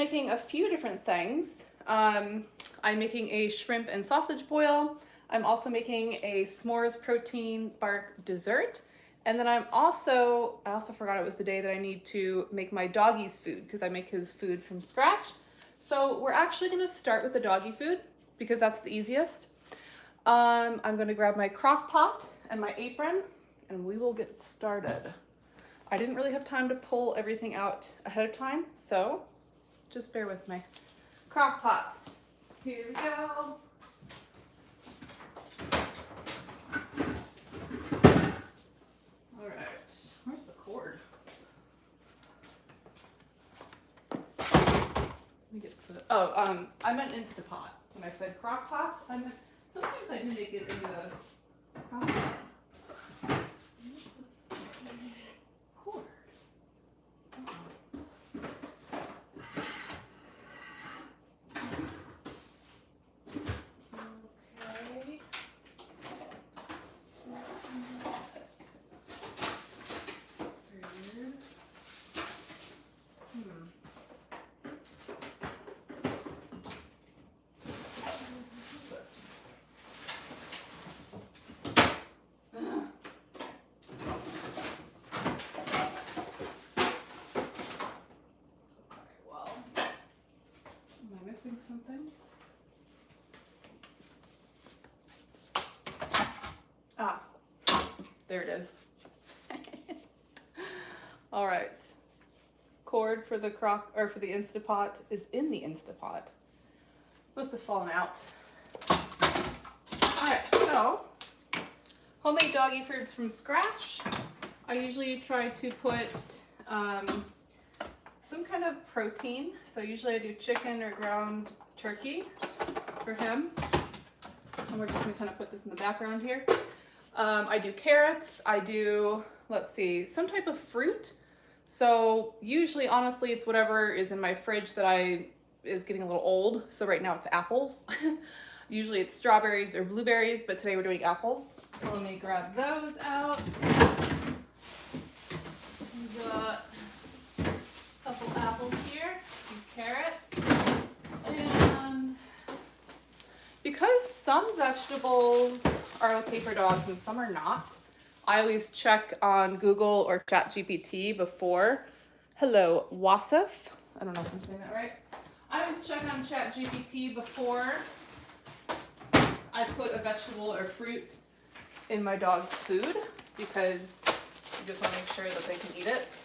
making a few different things. I'm making a shrimp and sausage boil. I'm also making a s'mores protein bark dessert. And then I also forgot it was the day that I need to make my doggy's food because I make his food from scratch. So we're actually gonna start with the doggy food because that's the easiest. I'm gonna grab my crock pot and my apron and we will get started. I didn't really have time to pull everything out ahead of time, so just bear with me. Crock pot. Here we go. All right, where's the cord? Let me get the, I meant Instapot. When I said crock pot, I meant, sometimes I need to get in the crock pot. Cord. Okay. Missing something? Ah, there it is. All right. Cord for the for the Instapot is in the Instapot. Must have fallen out. All right, so homemade doggy foods from scratch. I usually try to put some kind of protein. So usually I do chicken or ground turkey for him. And we're just gonna kind of put this in the background here. I do carrots, I do, let's see, some type of fruit. So usually, honestly, it's whatever is in my fridge that is getting a little old. So right now it's apples. Usually it's strawberries or blueberries, but today we're doing apples. So let me grab those out. We got couple apples here, a few carrots, and because some vegetables are okay for dogs and some are not, I always check on Google or ChatGPT before. Hello, Wasif. I don't know if I'm saying that right. I always check on ChatGPT before I put a vegetable or fruit in my dog's food because you just want to make sure that they can eat it.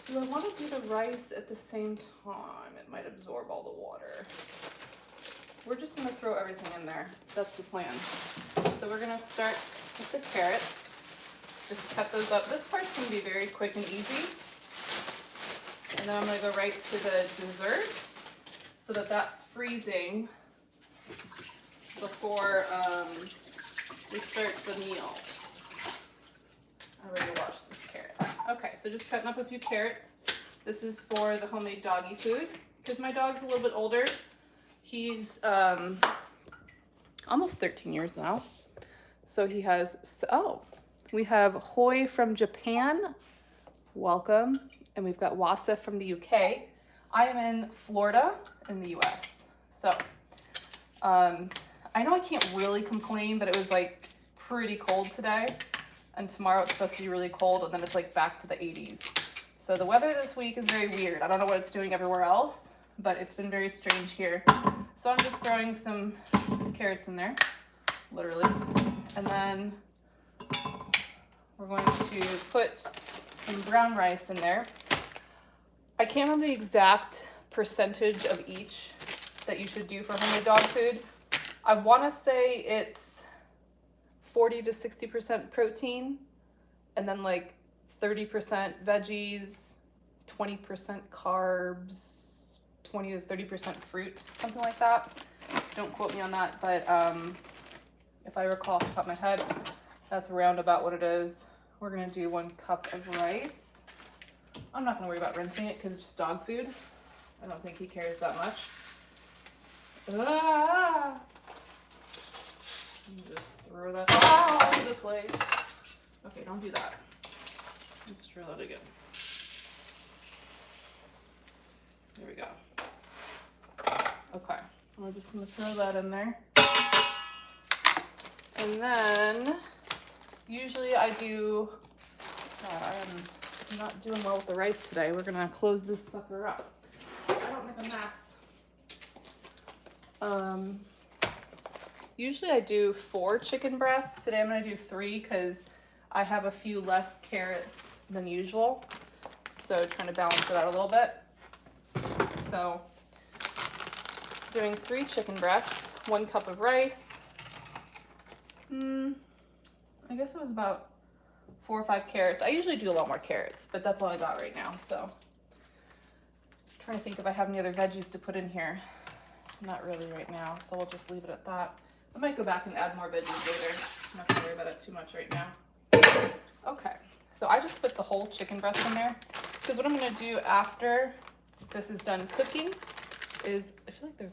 Do I want to do the rice at the same time? It might absorb all the water. We're just going to throw everything in there. That's the plan. So we're going to start with the carrots. Just cut those up. This part's going to be very quick and easy. And then I'm going to go right to the dessert so that that's freezing before we start the meal. I already washed this carrot. Okay, so just cutting up a few carrots. This is for the homemade doggy food because my dog's a little bit older. He's almost 13 years now. So he has, we have Hoi from Japan. Welcome. And we've got Wasif from the UK. I am in Florida in the US. So I know I can't really complain, but it was like pretty cold today. And tomorrow it's supposed to be really cold, and then it's like back to the 80s. So the weather this week is very weird. I don't know what it's doing everywhere else, but it's been very strange here. So I'm just throwing some carrots in there, literally. And then we're going to put some brown rice in there. I can't remember the exact percentage of each that you should do for homemade dog food. I want to say it's 40 to 60% protein, and then like 30% veggies, 20% carbs, 20 to 30% fruit, something like that. Don't quote me on that, but if I recall off the top of my head, that's around about what it is. We're gonna do 1 cup of rice. I'm not gonna worry about rinsing it because it's just dog food. I don't think he cares that much. Just throw that all over the place. Okay, don't do that. Let's try that again. There we go. Okay, we're just gonna throw that in there. And then, usually I do, God, I'm not doing well with the rice today. We're gonna close this sucker up. I don't make a mess. Usually I do 4 chicken breasts. Today I'm gonna do 3 because I have a few less carrots than usual. So trying to balance it out a little bit. So doing 3 chicken breasts, 1 cup of rice. I guess it was about 4 or 5 carrots. I usually do a lot more carrots, but that's all I got right now. So trying to think if I have any other veggies to put in here. Not really right now, so we'll just leave it at that. I might go back and add more veggies later. I'm not gonna worry about it too much right now. Okay, so I just put the whole chicken breast in there because what I'm gonna do after this is done cooking is, I feel like there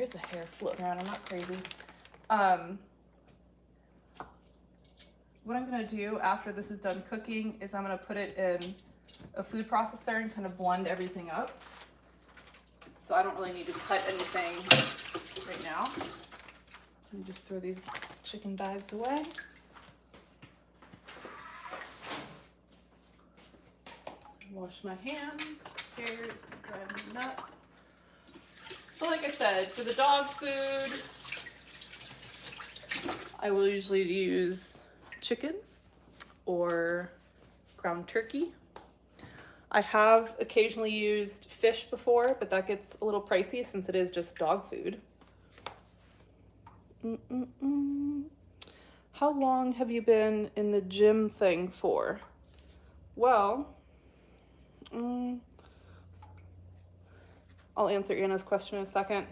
is a hair floating around. I'm not crazy. What I'm gonna do after this is done cooking is I'm gonna put it in a food processor and kind of blend everything up. So I don't really need to cut anything right now. Let me just throw these chicken bags away. Wash my hands. Hair's driving me nuts. So like I said, for the dog food, I will usually use chicken or ground turkey. I have occasionally used fish before, but that gets a little pricey since it is just dog food. How long have you been in the gym thing for? Well, I'll answer Anna's question in a second.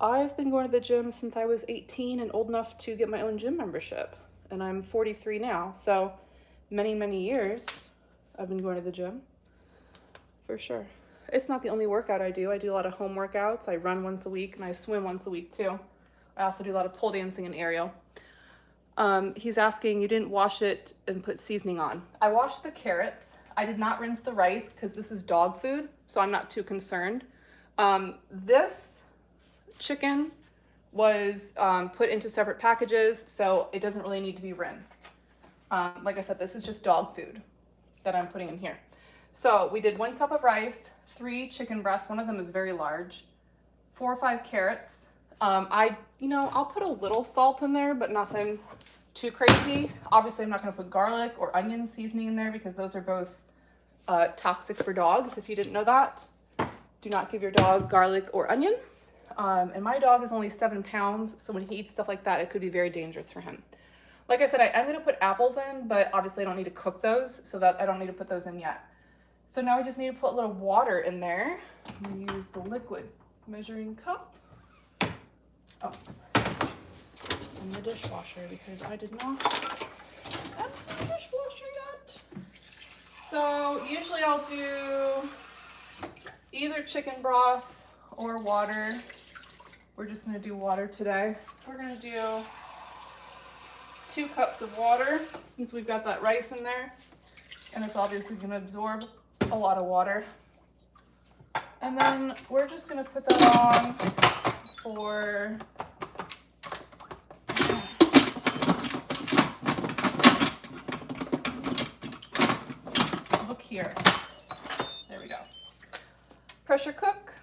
I've been going to the gym since I was 18 and old enough to get my own gym membership. And I'm 43 now, so many, many years I've been going to the gym, for sure. It's not the only workout I do. I do a lot of home workouts. I run once a week and I swim once a week too. I also do a lot of pole dancing and aerial. He's asking, you didn't wash it and put seasoning on. I washed the carrots. I did not rinse the rice because this is dog food, so I'm not too concerned. This chicken was put into separate packages, so it doesn't really need to be rinsed. Like I said, this is just dog food that I'm putting in here. So we did 1 cup of rice, 3 chicken breasts, one of them is very large, 4 or 5 carrots. I'll put a little salt in there, but nothing too crazy. Obviously, I'm not gonna put garlic or onion seasoning in there because those are both toxic for dogs, if you didn't know that. Do not give your dog garlic or onion. And my dog is only 7 pounds, so when he eats stuff like that, it could be very dangerous for him. Like I said, I'm gonna put apples in, but obviously I don't need to cook those, so that I don't need to put those in yet. So now I just need to put a little water in there. I'm gonna use the liquid measuring cup. Oh, it's in the dishwasher because I did not empty the dishwasher yet. So usually I'll do either chicken broth or water. We're just gonna do water today. We're gonna do 2 cups of water since we've got that rice in there, and it's obviously gonna absorb a lot of water. And then we're just gonna put that on for look here. There we go. Pressure cook.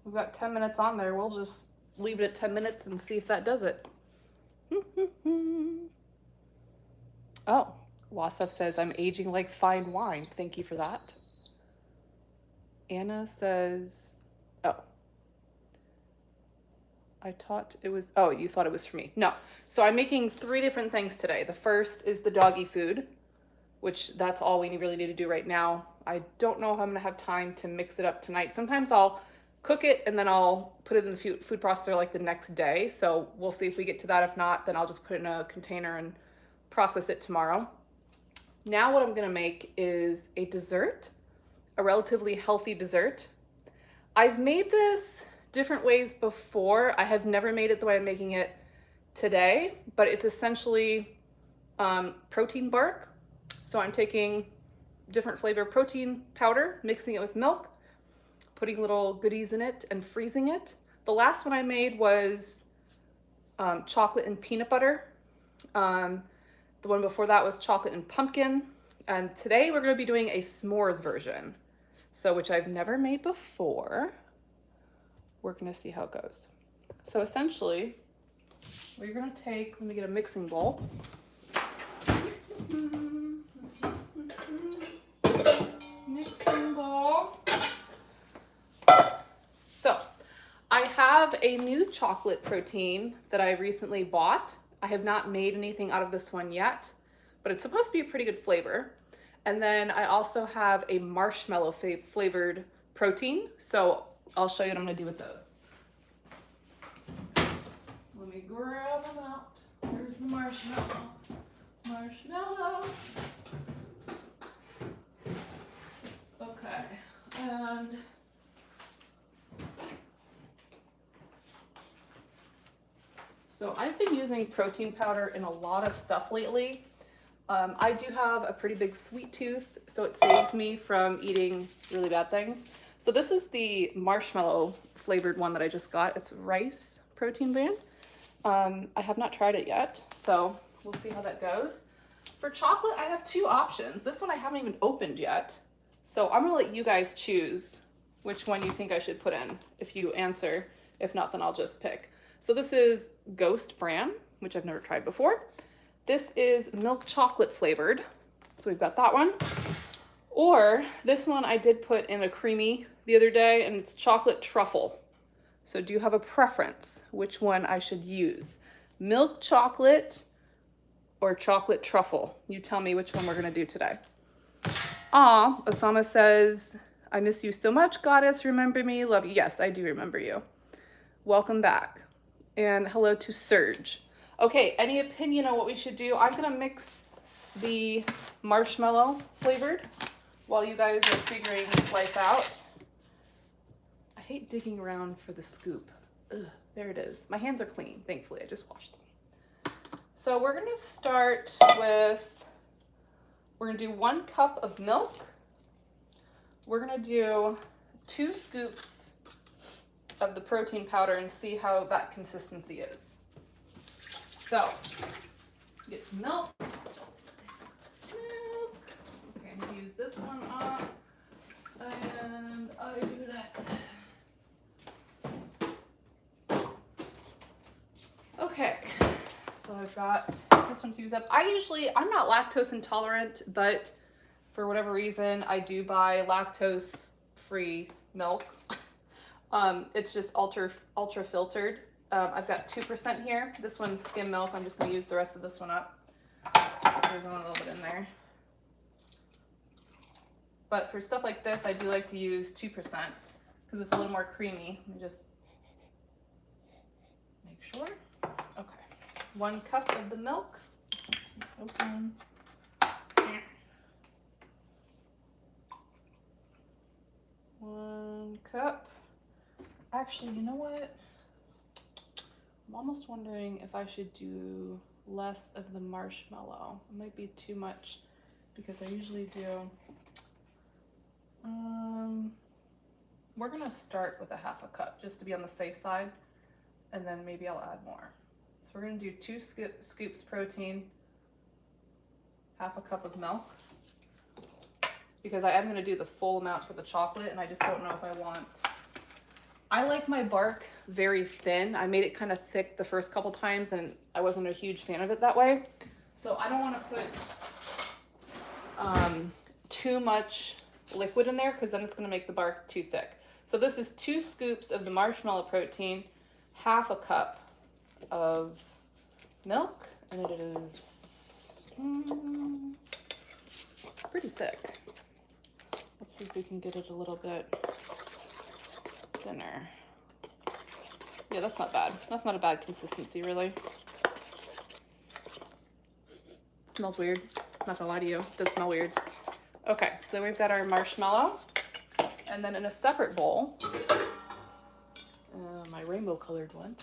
We've got 10 minutes on there. We'll just leave it at 10 minutes and see if that does it. Oh, Wasef says, I'm aging like fine wine. Thank you for that. Anna says, oh. I thought it was, oh, you thought it was for me. No. So I'm making 3 different things today. The first is the doggy food, which that's all we really need to do right now. I don't know if I'm gonna have time to mix it up tonight. Sometimes I'll cook it and then I'll put it in the food processor like the next day. So we'll see if we get to that. If not, then I'll just put it in a container and process it tomorrow. Now what I'm gonna make is a dessert, a relatively healthy dessert. I've made this different ways before. I have never made it the way I'm making it today, but it's essentially protein bark. So I'm taking different flavor protein powder, mixing it with milk, putting little goodies in it and freezing it. The last one I made was chocolate and peanut butter. The one before that was chocolate and pumpkin. And today we're gonna be doing a s'mores version. So, which I've never made before. We're gonna see how it goes. So essentially, we're gonna take, let me get a mixing bowl. Mixing bowl. So, I have a new chocolate protein that I recently bought. I have not made anything out of this one yet, but it's supposed to be a pretty good flavor. And then I also have a marshmallow flavored protein. So I'll show you what I'm gonna do with those. Let me grab them out. Here's the marshmallow. Marshmallow. Okay, and so I've been using protein powder in a lot of stuff lately. I do have a pretty big sweet tooth, so it saves me from eating really bad things. So this is the marshmallow flavored one that I just got. It's rice protein brand. I have not tried it yet, so we'll see how that goes. For chocolate, I have two options. This one I haven't even opened yet. So I'm gonna let you guys choose which one you think I should put in if you answer. If not, then I'll just pick. So this is Ghost Bran, which I've never tried before. This is milk chocolate flavored. So we've got that one. Or this one I did put in a creamy the other day, and it's chocolate truffle. So do you have a preference which one I should use? Milk chocolate or chocolate truffle? You tell me which one we're gonna do today. Aw, Osama says, I miss you so much, goddess, remember me, love you. Yes, I do remember you. Welcome back. And hello to Serge. Okay, any opinion on what we should do? I'm gonna mix the marshmallow flavored while you guys are figuring life out. I hate digging around for the scoop. Ugh, there it is. My hands are clean, thankfully, I just washed them. So we're gonna start with, we're gonna do 1 cup of milk. We're gonna do 2 scoops of the protein powder and see how that consistency is. So, get some milk. Okay, I'm gonna use this one up, and I do that. Okay, so I've got this one to use up. I'm not lactose intolerant, but for whatever reason, I do buy lactose-free milk. It's just ultra filtered. I've got 2% here. This one's skim milk. I'm just gonna use the rest of this one up. There's a little bit in there. But for stuff like this, I do like to use 2% because it's a little more creamy. Let me just make sure. Okay, 1 cup of the milk. Open. 1 cup. Actually, you know what? I'm almost wondering if I should do less of the marshmallow. It might be too much because I usually do. We're gonna start with a 1/2 cup just to be on the safe side, and then maybe I'll add more. So we're gonna do 2 scoops protein, 1/2 cup of milk, because I am gonna do the full amount for the chocolate, and I just don't know if I want. I like my bark very thin. I made it kind of thick the first couple times, and I wasn't a huge fan of it that way. So I don't want to put too much liquid in there because then it's going to make the bark too thick. So this is 2 scoops of the marshmallow protein, 1/2 cup of milk, and it is pretty thick. Let's see if we can get it a little bit thinner. Yeah, that's not bad. That's not a bad consistency, really. It smells weird. I'm not gonna lie to you. It does smell weird. Okay, so then we've got our marshmallow. And then in a separate bowl, my rainbow colored one,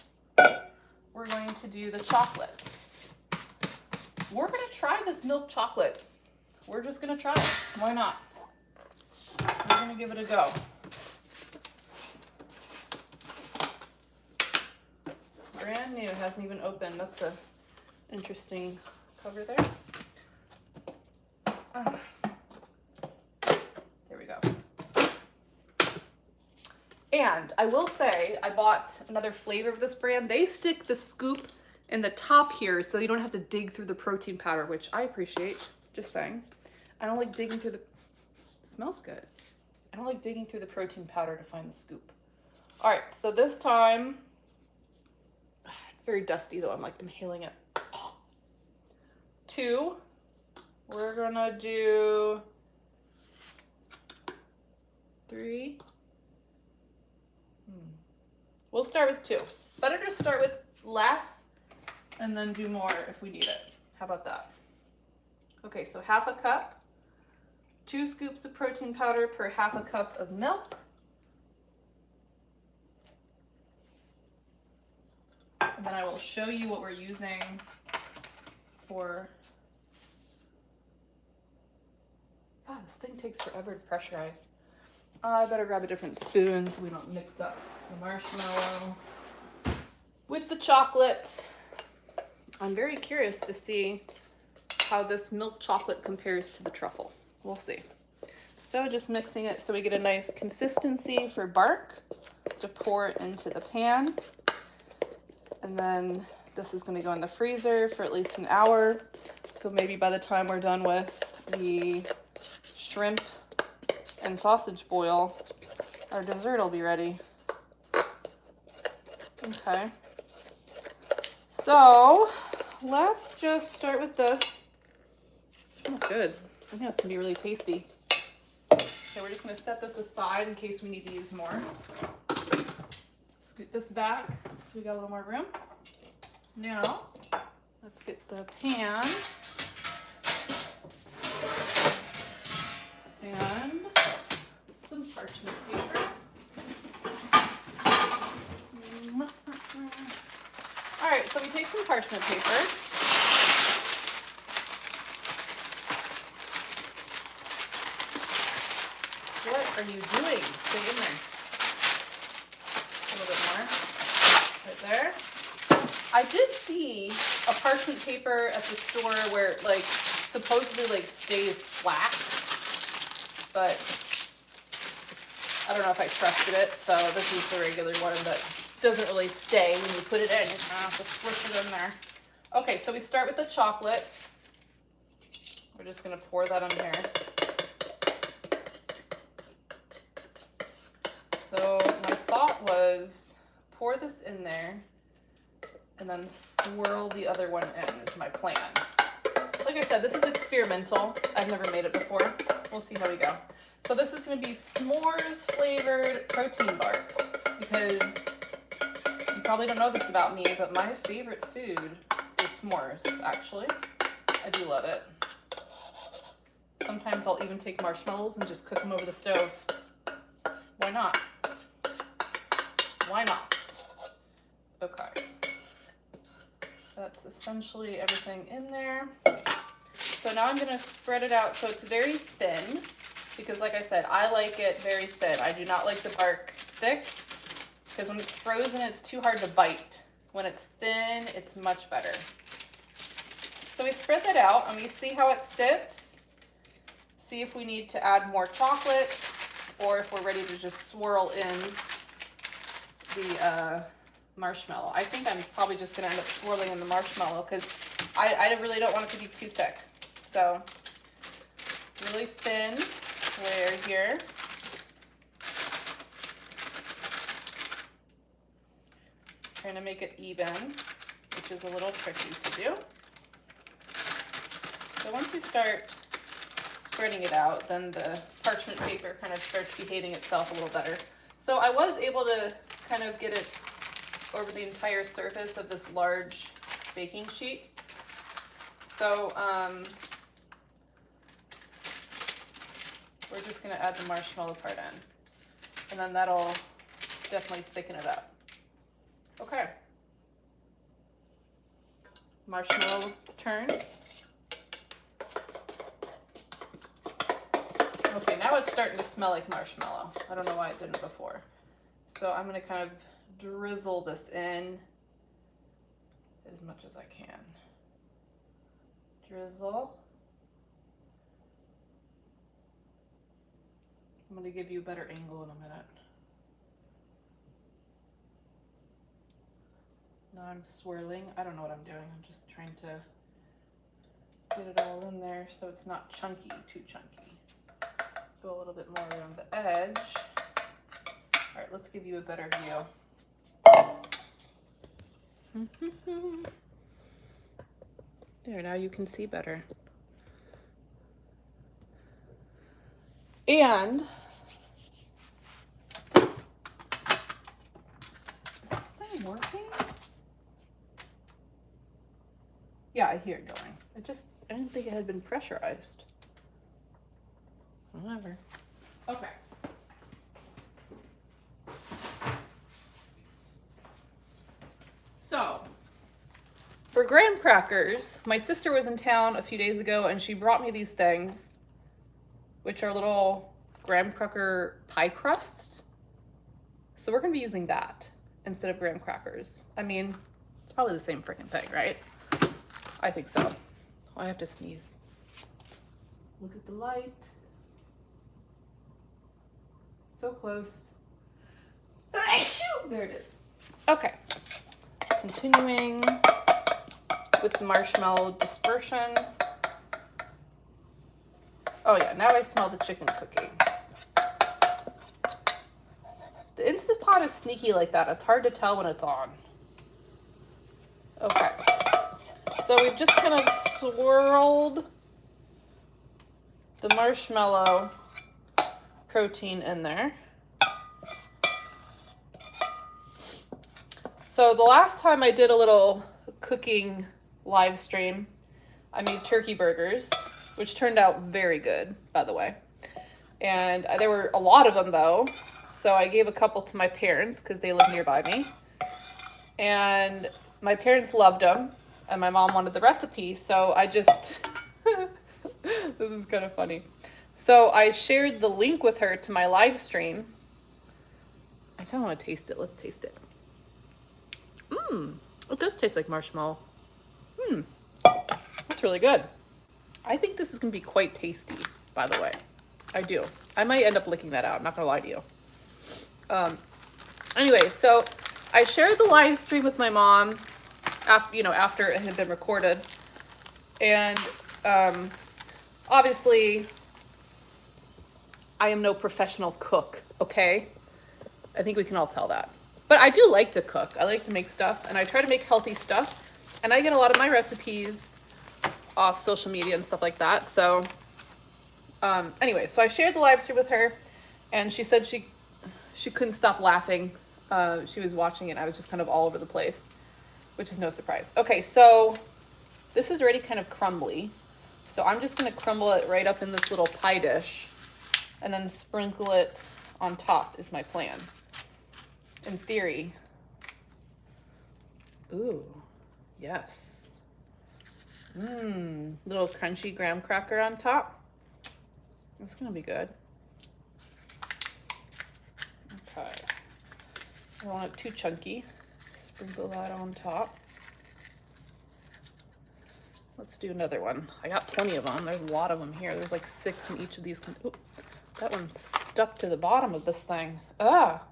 we're going to do the chocolate. We're gonna try this milk chocolate we're just gonna try it. Why not? We're gonna give it a go. Brand new, hasn't even opened. That's a interesting cover there. There we go. And I will say, I bought another flavor of this brand. They stick the scoop in the top here so you don't have to dig through the protein powder, which I appreciate, just saying. I don't like digging through the, it smells good. I don't like digging through the protein powder to find the scoop. All right, so this time, it's very dusty though, I'm like inhaling it. 2, we're gonna do 3. We'll start with 2. Better to start with less and then do more if we need it. How about that? Okay, so half a cup, 2 scoops of protein powder per half a cup of milk. And then I will show you what we're using for, this thing takes forever to pressurize. I better grab a different spoon so we don't mix up the marshmallow with the chocolate. I'm very curious to see how this milk chocolate compares to the truffle. We'll see. So just mixing it so we get a nice consistency for bark to pour it into the pan. And then this is going to go in the freezer for at least an hour. So maybe by the time we're done with the shrimp and sausage boil, our dessert will be ready. Okay. So let's just start with this. It smells good. I think that's gonna be really tasty. Okay, we're just gonna set this aside in case we need to use more. Scoot this back so we got a little more room. Now, let's get the pan and some parchment paper. All right, so we take some parchment paper. What are you doing? Stay in there. A little bit more. Right there. I did see a parchment paper at the store where it like supposedly like stays flat, but I don't know if I trusted it, so this is the regular one that doesn't really stay when you put it in. You're gonna have to squish it in there. Okay, so we start with the chocolate. We're just gonna pour that in here. So my thought was pour this in there and then swirl the other one in is my plan. Like I said, this is experimental. I've never made it before. We'll see how we go. So this is going to be s'mores flavored protein bars because you probably don't know this about me, but my favorite food is s'mores, actually. I do love it. Sometimes I'll even take marshmallows and just cook them over the stove. Why not? Why not? Okay. That's essentially everything in there. So now I'm gonna spread it out so it's very thin because like I said, I like it very thin. I do not like the bark thick because when it's frozen, it's too hard to bite. When it's thin, it's much better. So we spread that out and we see how it sits. See if we need to add more chocolate or if we're ready to just swirl in the marshmallow. I think I'm probably just gonna end up swirling in the marshmallow because I really don't want it to be too thick. So really thin layer here. Trying to make it even, which is a little tricky to do. So once we start spreading it out, then the parchment paper kind of starts behaving itself a little better. So I was able to kind of get it over the entire surface of this large baking sheet. So we're just gonna add the marshmallow part in, and then that'll definitely thicken it up. Okay. Marshmallow turn. Okay, now it's starting to smell like marshmallow. I don't know why it didn't before. So I'm gonna kind of drizzle this in as much as I can. Drizzle. I'm gonna give you a better angle in a minute. Now I'm swirling. I don't know what I'm doing. I'm just trying to get it all in there so it's not chunky, too chunky. Go a little bit more around the edge. All right, let's give you a better view. There, now you can see better. And is this thing working? Yeah, I hear it going. I didn't think it had been pressurized. Whatever. Okay. So, for graham crackers, my sister was in town a few days ago and she brought me these things, which are little graham cracker pie crusts. So we're gonna be using that instead of graham crackers. I mean, it's probably the same freaking thing, right? I think so. Oh, I have to sneeze. Look at the light. So close. There it is. Okay. Continuing with the marshmallow dispersion. Oh yeah, now I smell the chicken cooking. The Instant Pot is sneaky like that. It's hard to tell when it's on. Okay. So we've just kind of swirled the marshmallow protein in there. So the last time I did a little cooking live stream, I made turkey burgers, which turned out very good, by the way. And there were a lot of them though. So I gave a couple to my parents because they live nearby me. And my parents loved them and my mom wanted the recipe. So I just, this is kind of funny. So I shared the link with her to my live stream. I kind of want to taste it. Let's taste it. It does taste like marshmallow. That's really good. I think this is gonna be quite tasty, by the way. I do. I might end up licking that out. I'm not gonna lie to you. Anyway, so I shared the live stream with my mom after it had been recorded. And obviously I am no professional cook, okay? I think we can all tell that. But I do like to cook. I like to make stuff, and I try to make healthy stuff. And I get a lot of my recipes off social media and stuff like that. So anyway, so I shared the live stream with her, and she said she couldn't stop laughing. She was watching it, and I was just kind of all over the place, which is no surprise. Okay, so this is already kind of crumbly. So I'm just gonna crumble it right up in this little pie dish, and then sprinkle it on top is my plan. In theory. Ooh, yes. Little crunchy graham cracker on top. That's gonna be good. Okay. I don't want it too chunky. Sprinkle that on top. Let's do another one. I got plenty of them. There's a lot of them here. There's like 6 in each of these. Ooh, that one stuck to the bottom of this thing. Ah!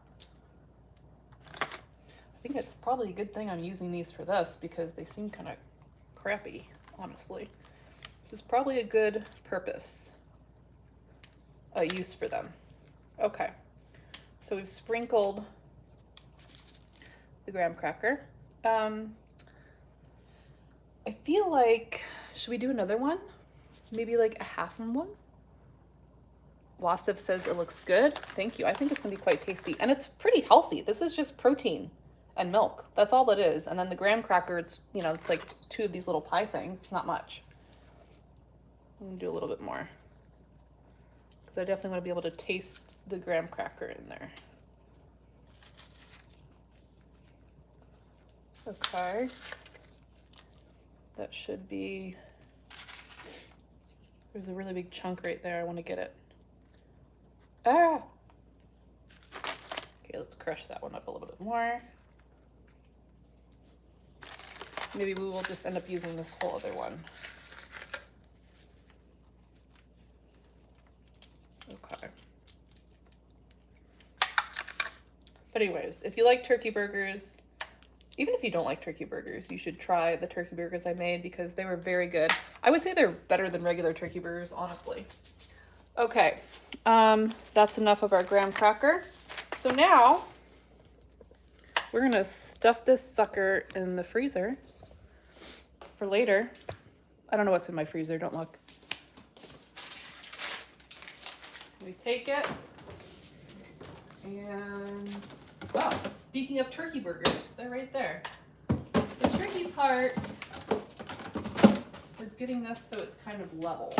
I think it's probably a good thing I'm using these for this because they seem kind of crappy, honestly. This is probably a good purpose, use for them. Okay, so we've sprinkled the graham cracker. I feel like, should we do another one? Maybe like a half one? Wasif says it looks good. Thank you. I think it's gonna be quite tasty and it's pretty healthy. This is just protein and milk. That's all it is. And then the graham cracker, it's like 2 of these little pie things. It's not much. I'm gonna do a little bit more because I definitely want to be able to taste the graham cracker in there. Okay. That should be, there's a really big chunk right there. I want to get it Ah. Okay, let's crush that one up a little bit more. Maybe we will just end up using this whole other one. Okay. But anyways, if you like turkey burgers, even if you don't like turkey burgers, you should try the turkey burgers I made because they were very good. I would say they're better than regular turkey burgers, honestly. Okay, that's enough of our graham cracker. So now we're gonna stuff this sucker in the freezer for later. I don't know what's in my freezer, don't look. We take it and, wow, speaking of turkey burgers, they're right there. The tricky part is getting this so it's kind of level.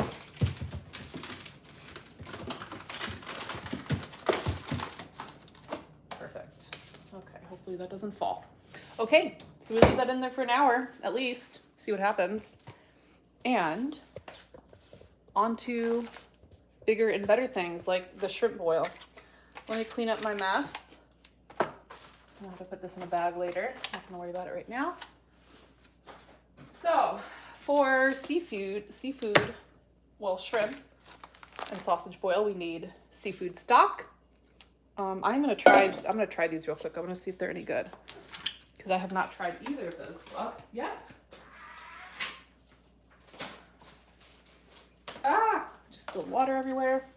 Perfect. Okay, hopefully that doesn't fall. Okay, so we leave that in there for an hour at least, see what happens. And on to bigger and better things like the shrimp boil. Let me clean up my mess. I'll have to put this in a bag later. Not gonna worry about it right now. So for seafood, well, shrimp and sausage boil, we need seafood stock. I'm gonna try these real quick. I'm gonna see if they're any good because I have not tried either of those yet. Ah, just spilled water everywhere.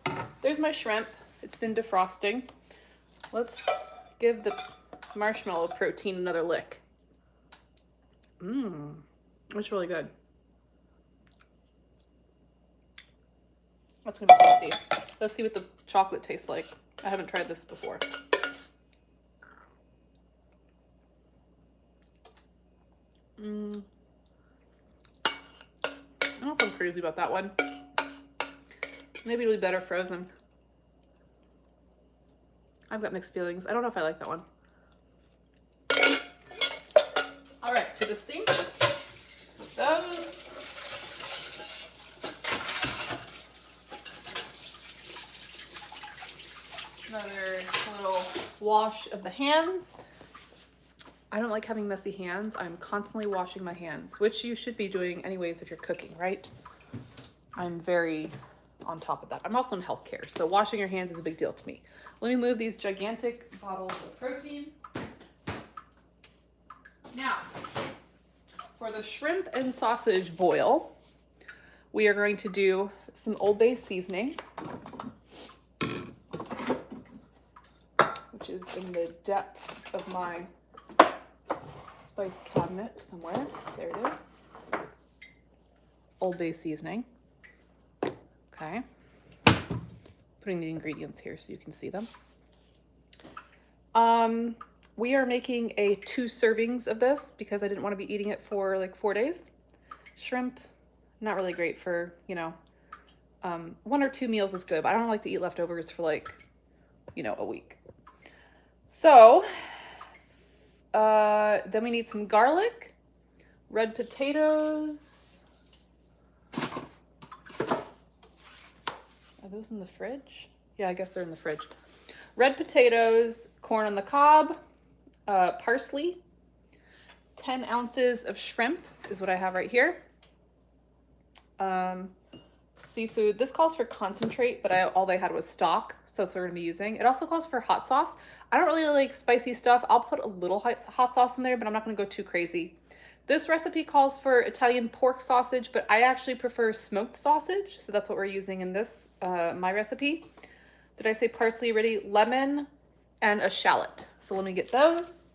There's my shrimp. It's been defrosting. Let's give the marshmallow protein another lick. It's really good. That's gonna be tasty. Let's see what the chocolate tastes like. I haven't tried this before. I don't know if I'm crazy about that one. Maybe it'll be better frozen. I've got mixed feelings. I don't know if I like that one. All right, to the sink. Those. Another little wash of the hands. I don't like having messy hands. I'm constantly washing my hands, which you should be doing anyways if you're cooking, right? I'm very on top of that. I'm also in healthcare, so washing your hands is a big deal to me. Let me move these gigantic bottles of protein. Now, for the shrimp and sausage boil, we are going to do some Old Bay seasoning, which is in the depths of my spice cabinet somewhere. There it is. Old Bay seasoning. Okay. Putting the ingredients here so you can see them. We are making 2 servings of this because I didn't want to be eating it for like 4 days. Shrimp, not really great for, 1 or 2 meals is good, but I don't like to eat leftovers for like, a week. So, then we need some garlic, red potatoes. Are those in the fridge? Yeah, I guess they're in the fridge. Red potatoes, corn on the cob, parsley, 10 ounces of shrimp is what I have right here. Seafood. This calls for concentrate, but all they had was stock, so that's what we're gonna be using. It also calls for hot sauce. I don't really like spicy stuff. I'll put a little hot sauce in there, but I'm not gonna go too crazy. This recipe calls for Italian pork sausage, but I actually prefer smoked sausage, so that's what we're using in this, my recipe. Did I say parsley already? Lemon and a shallot. So let me get those.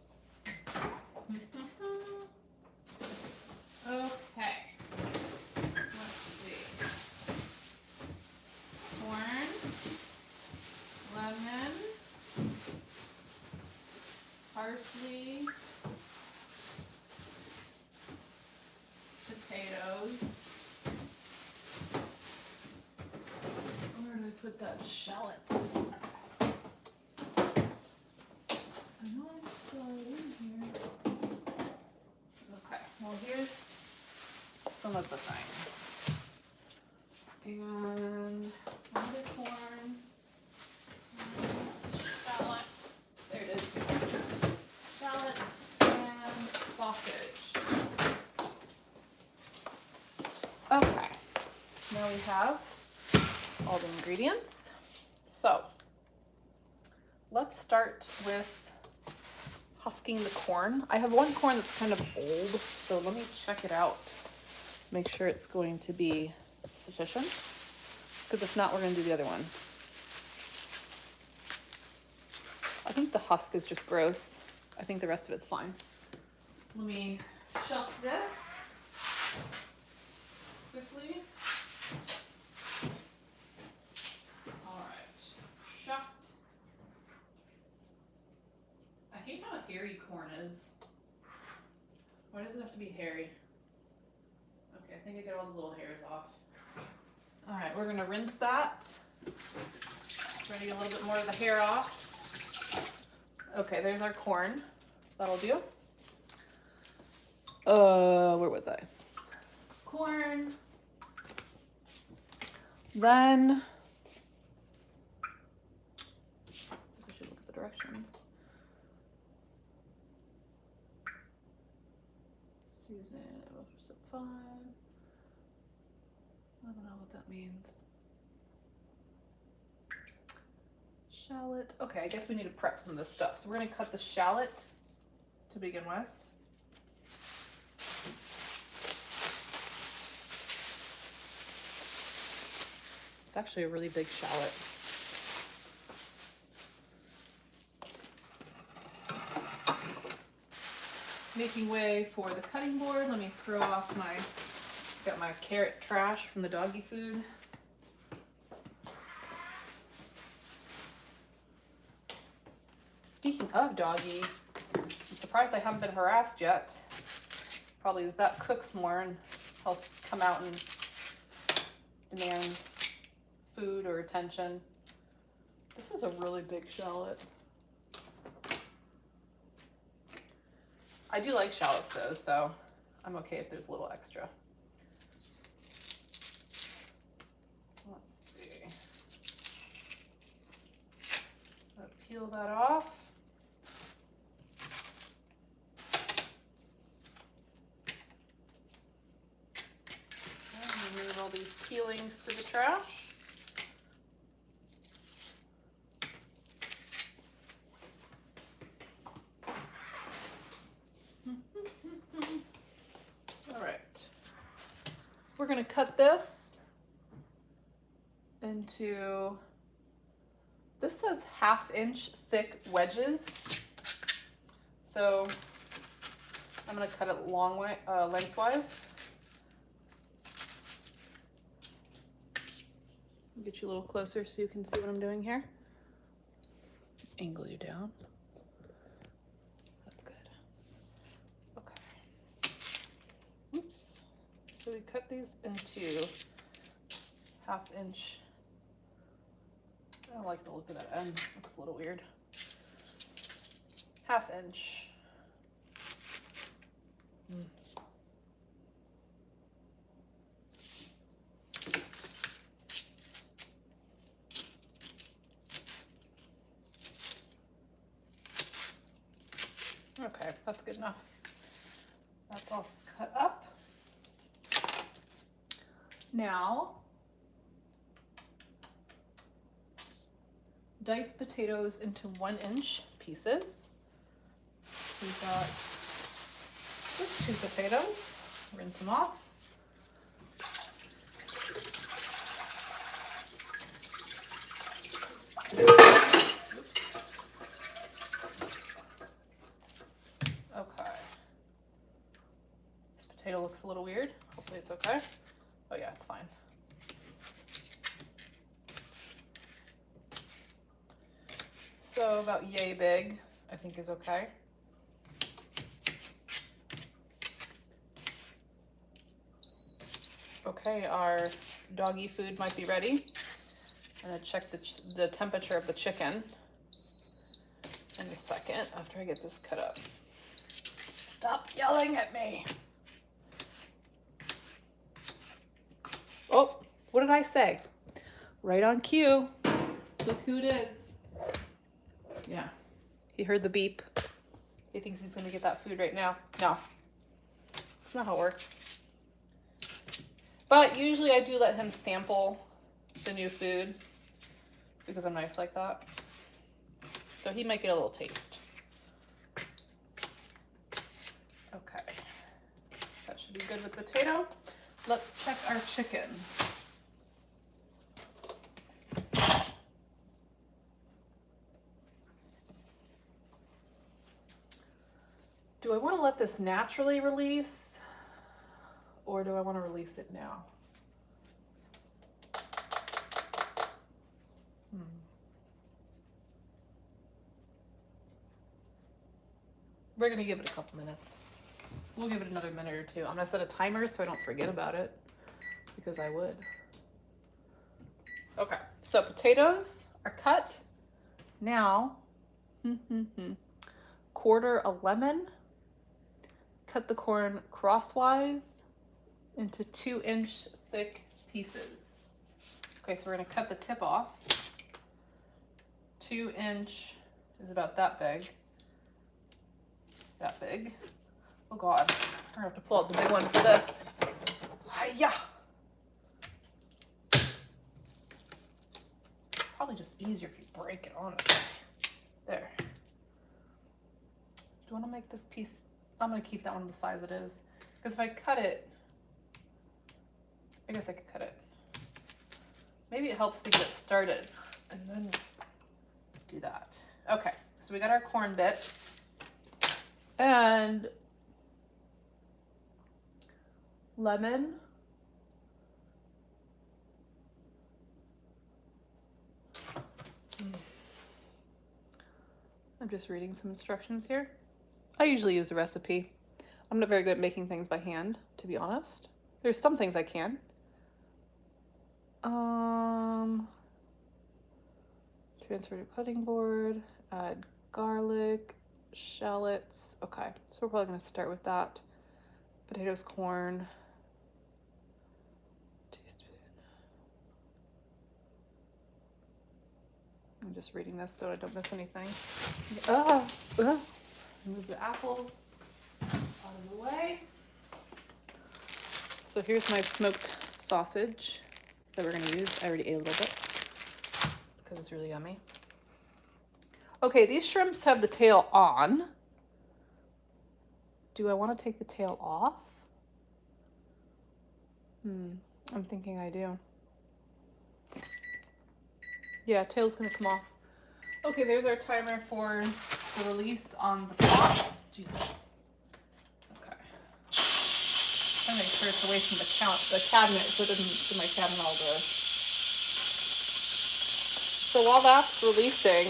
Okay. Let's see. Corn, lemon, parsley, potatoes. Where did I put that shallot? I know it's in here. Okay, well here's some of the things. And corn, we have all the ingredients. So let's start with husking the corn. I have one corn that's kind of old, so let me check it out. Make sure it's going to be sufficient, because if not, we're going to do the other one. I think the husk is just gross. I think the rest of it's fine. Let me shuck this quickly. All right, shucked. I hate how hairy corn is. Why does it have to be hairy? Okay, I think I got all the little hairs off. All right, we're gonna rinse that. Try to get a little bit more of the hair off. Okay, there's our corn. That'll do. Where was I? Corn. Then, I should look at the directions. Season, step 5. I don't know what that means. Shallot. Okay, I guess we need to prep some of this stuff. So we're gonna cut the shallot to begin with. It's actually a really big shallot. Making way for the cutting board. Let me throw off got my carrot trash from the doggy food. Speaking of doggy, I'm surprised I haven't been harassed yet. Probably as that cooks more and he'll come out and demand food or attention. This is a really big shallot. I do like shallots though, so I'm okay if there's a little extra. Let's see. I'll peel that off. And remove all these peelings to the trash. We're going to cut this into, this says 1/2 inch thick wedges. So I'm going to cut it lengthwise. I'll get you a little closer so you can see what I'm doing here. Angle you down. That's good. Okay. Oops. So we cut these into 1/2 inch. I don't like the look of that end. Looks a little weird. 1/2 inch. Okay, that's good enough. That's all cut up. Now, dice potatoes into 1 inch pieces. We've got just 2 potatoes. Rinse them off. Okay. This potato looks a little weird. Hopefully it's okay. Oh yeah, it's fine. So about yay big, I think is okay. Okay, our doggy food might be ready. I'm gonna check the temperature of the chicken in a second after I get this cut up. Stop yelling at me. Oh, what did I say? Right on cue. Look who it is. Yeah, he heard the beep. He thinks he's gonna get that food right now. No, that's not how it works. But usually I do let him sample the new food because I'm nice like that. So he might get a little taste. Okay, that should be good with potato. Let's check our chicken. Do I want to let this naturally release, or do I want to release it now? We're gonna give it a couple minutes. We'll give it another minute or two. I'm gonna set a timer so I don't forget about it, because I would. Okay, so potatoes are cut. Now, quarter a lemon. Cut the corn crosswise into 2-inch thick pieces. Okay, so we're gonna cut the tip off. 2-inch is about that big. That big. Oh God, we're gonna have to pull out the big one for this. Hiya! Probably just easier if you break it, honestly. There. Do you want to make this piece? I'm gonna keep that one the size it is, because if I cut it, I guess I could cut it. Maybe it helps to get started, and then do that. Okay, so we got our corn bits, and lemon. I'm just reading some instructions here. I usually use a recipe. I'm not very good at making things by hand, to be honest. There's some things I can. Transfer to cutting board, add garlic, shallots. Okay, so we're probably gonna start with that. Potatoes, corn. Teaspoon. I'm just reading this so I don't miss anything. Move the apples out of the way. So here's my smoked sausage that we're gonna use. I already ate a little bit. It's because it's really yummy. Okay, these shrimps have the tail on. Do I want to take the tail off? I'm thinking I do. Yeah, tail's gonna come off. Okay, there's our timer for the release on the pot. Jesus. Okay. I'm make sure it's away from the cabinet so it doesn't do my cabinet all good. So while that's releasing,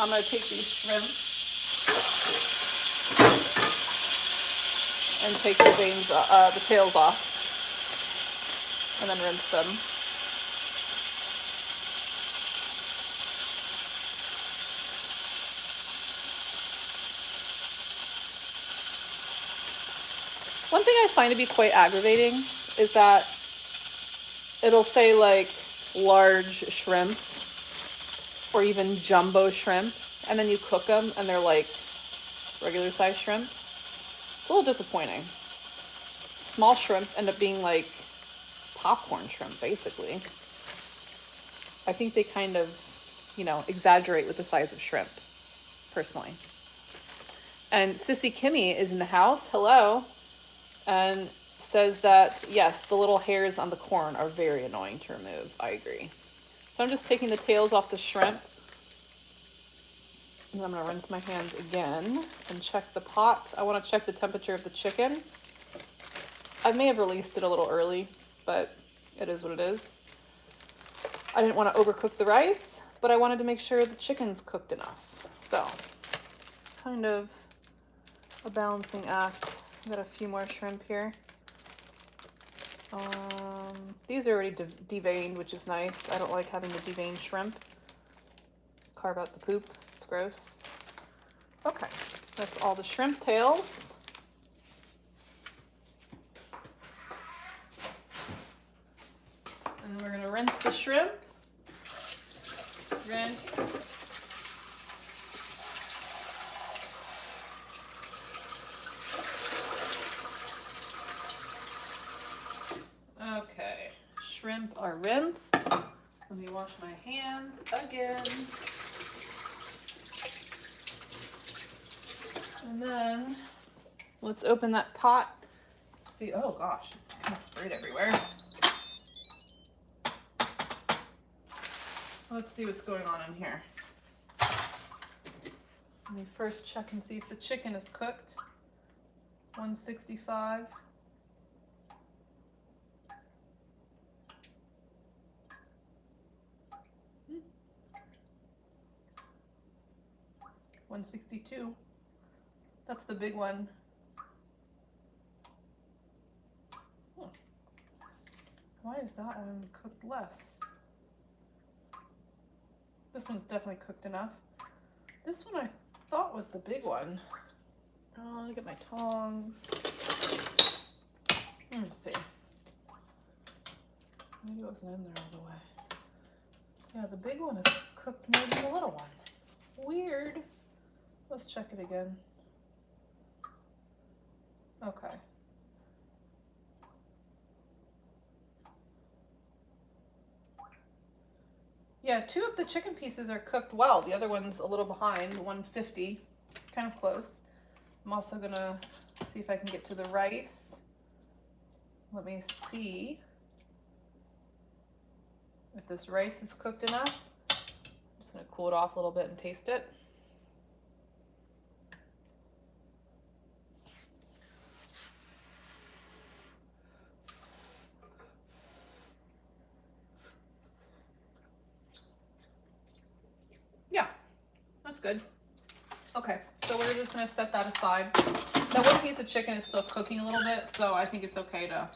I'm gonna take these shrimp and take the veins, the tails off, and then rinse them. One thing I find to be quite aggravating is that it'll say like large shrimp or even jumbo shrimp, and then you cook them and they're like regular size shrimp. It's a little disappointing. Small shrimp end up being like popcorn shrimp, basically. I think they kind of, exaggerate with the size of shrimp, personally. And Sissy Kimmy is in the house. Hello. And says that, yes, the little hairs on the corn are very annoying to remove. I agree. So I'm just taking the tails off the shrimp. And I'm going to rinse my hands again and check the pot. I want to check the temperature of the chicken. I may have released it a little early, but it is what it is. I didn't want to overcook the rice, but I wanted to make sure the chicken's cooked enough. So it's kind of a balancing act. I've got a few more shrimp here. These are already deveined, which is nice. I don't like having the deveined shrimp. Carve out the poop. It's gross. Okay, that's all the shrimp tails. And then we're going to rinse the shrimp. Rinse. rinsed. Let me wash my hands again. And then let's open that pot. See, oh gosh, it kind of sprayed everywhere. Let's see what's going on in here. Let me first check and see if the chicken is cooked. 165. Hmm. 162. That's the big one. Why is that one cooked less? This one's definitely cooked enough. This one I thought was the big one. Oh, look at my tongs. Let me see. Maybe it wasn't in there all the way. Yeah, the big one is cooked more than the little one. Weird. Let's check it again. Okay. Yeah, 2 of the chicken pieces are cooked well. The other one's a little behind, 150, kind of close. I'm also gonna see if I can get to the rice. Let me see if this rice is cooked enough. I'm just gonna cool it off a little bit and taste it. Yeah, that's good. Okay, so we're just gonna set that aside. That one piece of chicken is still cooking a little bit, so I think it's okay to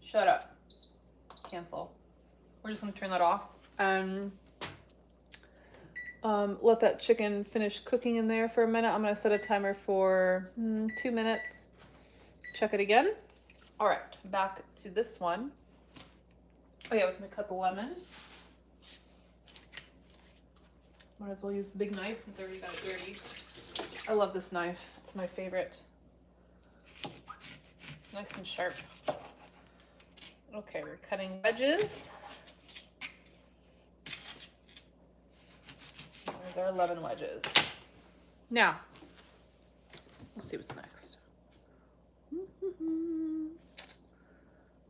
shut up. Cancel. We're just gonna turn that off and let that chicken finish cooking in there for a minute. I'm gonna set a timer for 2 minutes. Check it again. All right, back to this one. Oh yeah, I was gonna cut the lemon. Might as well use the big knife since I already got it dirty. I love this knife. It's my favorite. Nice and sharp. Okay, we're cutting wedges. There's our lemon wedges. Now, let's see what's next.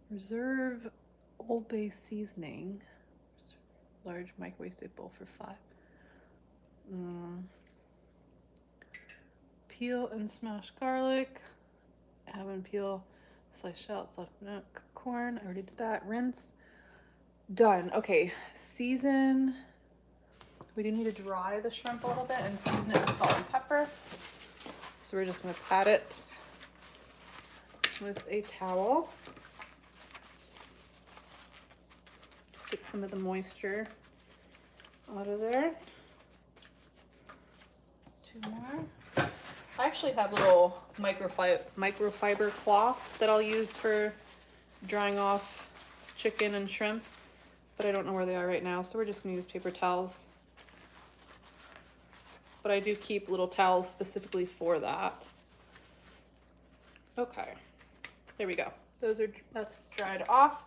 Reserve Old Bay seasoning. Large microwave safe bowl for 5. Peel and smash garlic. Have and peel sliced shallots, left corn. I already did that. Rinse. Done. Okay, season. We do need to dry the shrimp a little bit and season it with salt and pepper. So we're just going to pat it with a towel. Just get some of the moisture out of there. 2 more. I actually have little microfiber cloths that I'll use for drying off chicken and shrimp, but I don't know where they are right now, so we're just gonna use paper towels. But I do keep little towels specifically for that. Okay, there we go. That's dried off.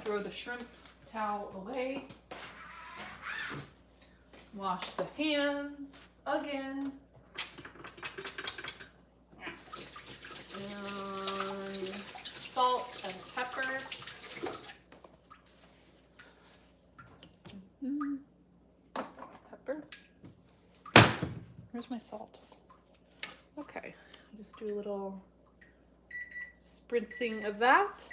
Throw the shrimp towel away. Wash the hands again. And salt and pepper. Pepper. Where's my salt? Okay, just do a little spritzing of that.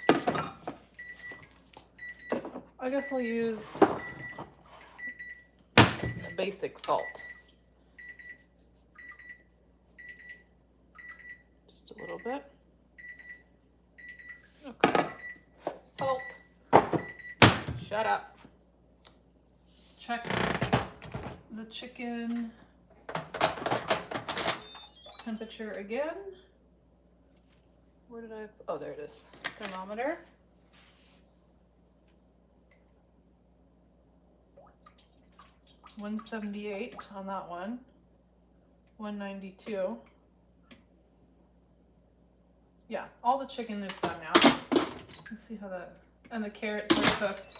I guess I'll use basic salt. Just a little bit. Okay. Salt. Shut up. Let's check the chicken temperature again. Where did I? Oh, there it is. Thermometer. $178 on that one. 192. Yeah, all the chicken is done now. Let's see how that and the carrots are cooked.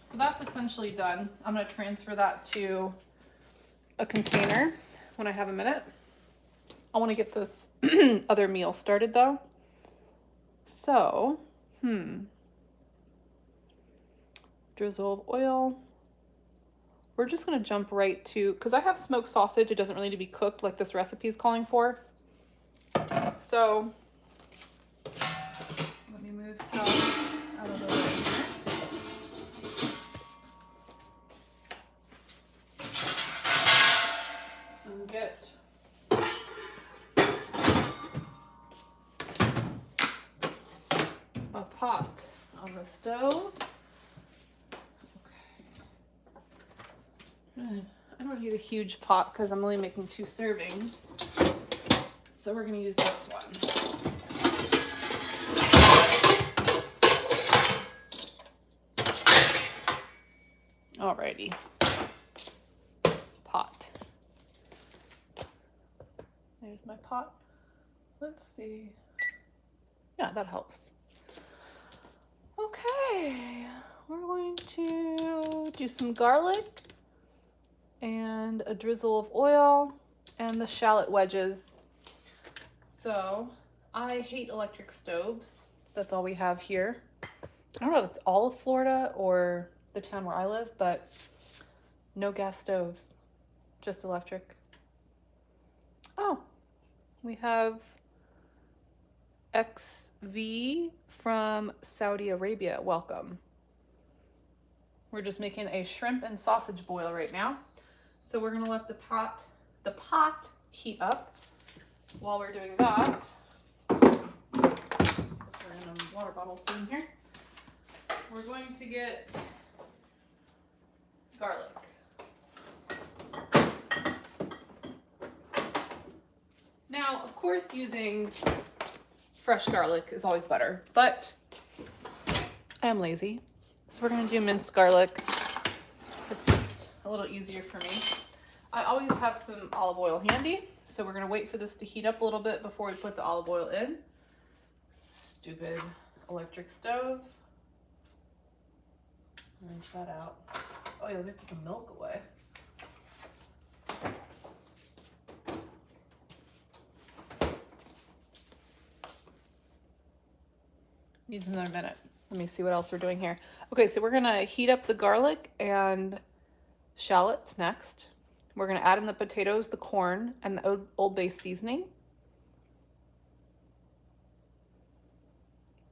So that's essentially done. I'm gonna transfer that to a container when I have a minute. I wanna get this other meal started though. So, drizzle of oil. We're just gonna jump right to, because I have smoked sausage, it doesn't really need to be cooked like this recipe is calling for. So, let me move stuff out of the way here. And get a pot on the stove. Okay. I don't need a huge pot because I'm only making 2 servings. So we're gonna use this one. Alrighty. Pot. There's my pot. Let's see. Yeah, that helps. Okay, we're going to do some garlic and a drizzle of oil and the shallot wedges. So I hate electric stoves. That's all we have here. I don't know if it's all of Florida or the town where I live, but no gas stoves, just electric. Oh, we have XV from Saudi Arabia. Welcome. We're just making a shrimp and sausage boil right now. So we're gonna let the pot heat up. While we're doing that, this random water bottle sitting here, we're going to get garlic. Now, of course, using fresh garlic is always better, but I am lazy. So we're gonna do minced garlic. It's just a little easier for me. I always have some olive oil handy, so we're gonna wait for this to heat up a little bit before we put the olive oil in. Stupid electric stove. Rinse that out. Oh yeah, let me put the milk away. Needs another minute. Let me see what else we're doing here. Okay, so we're gonna heat up the garlic and shallots next. We're gonna add in the potatoes, the corn, and the Old Bay seasoning.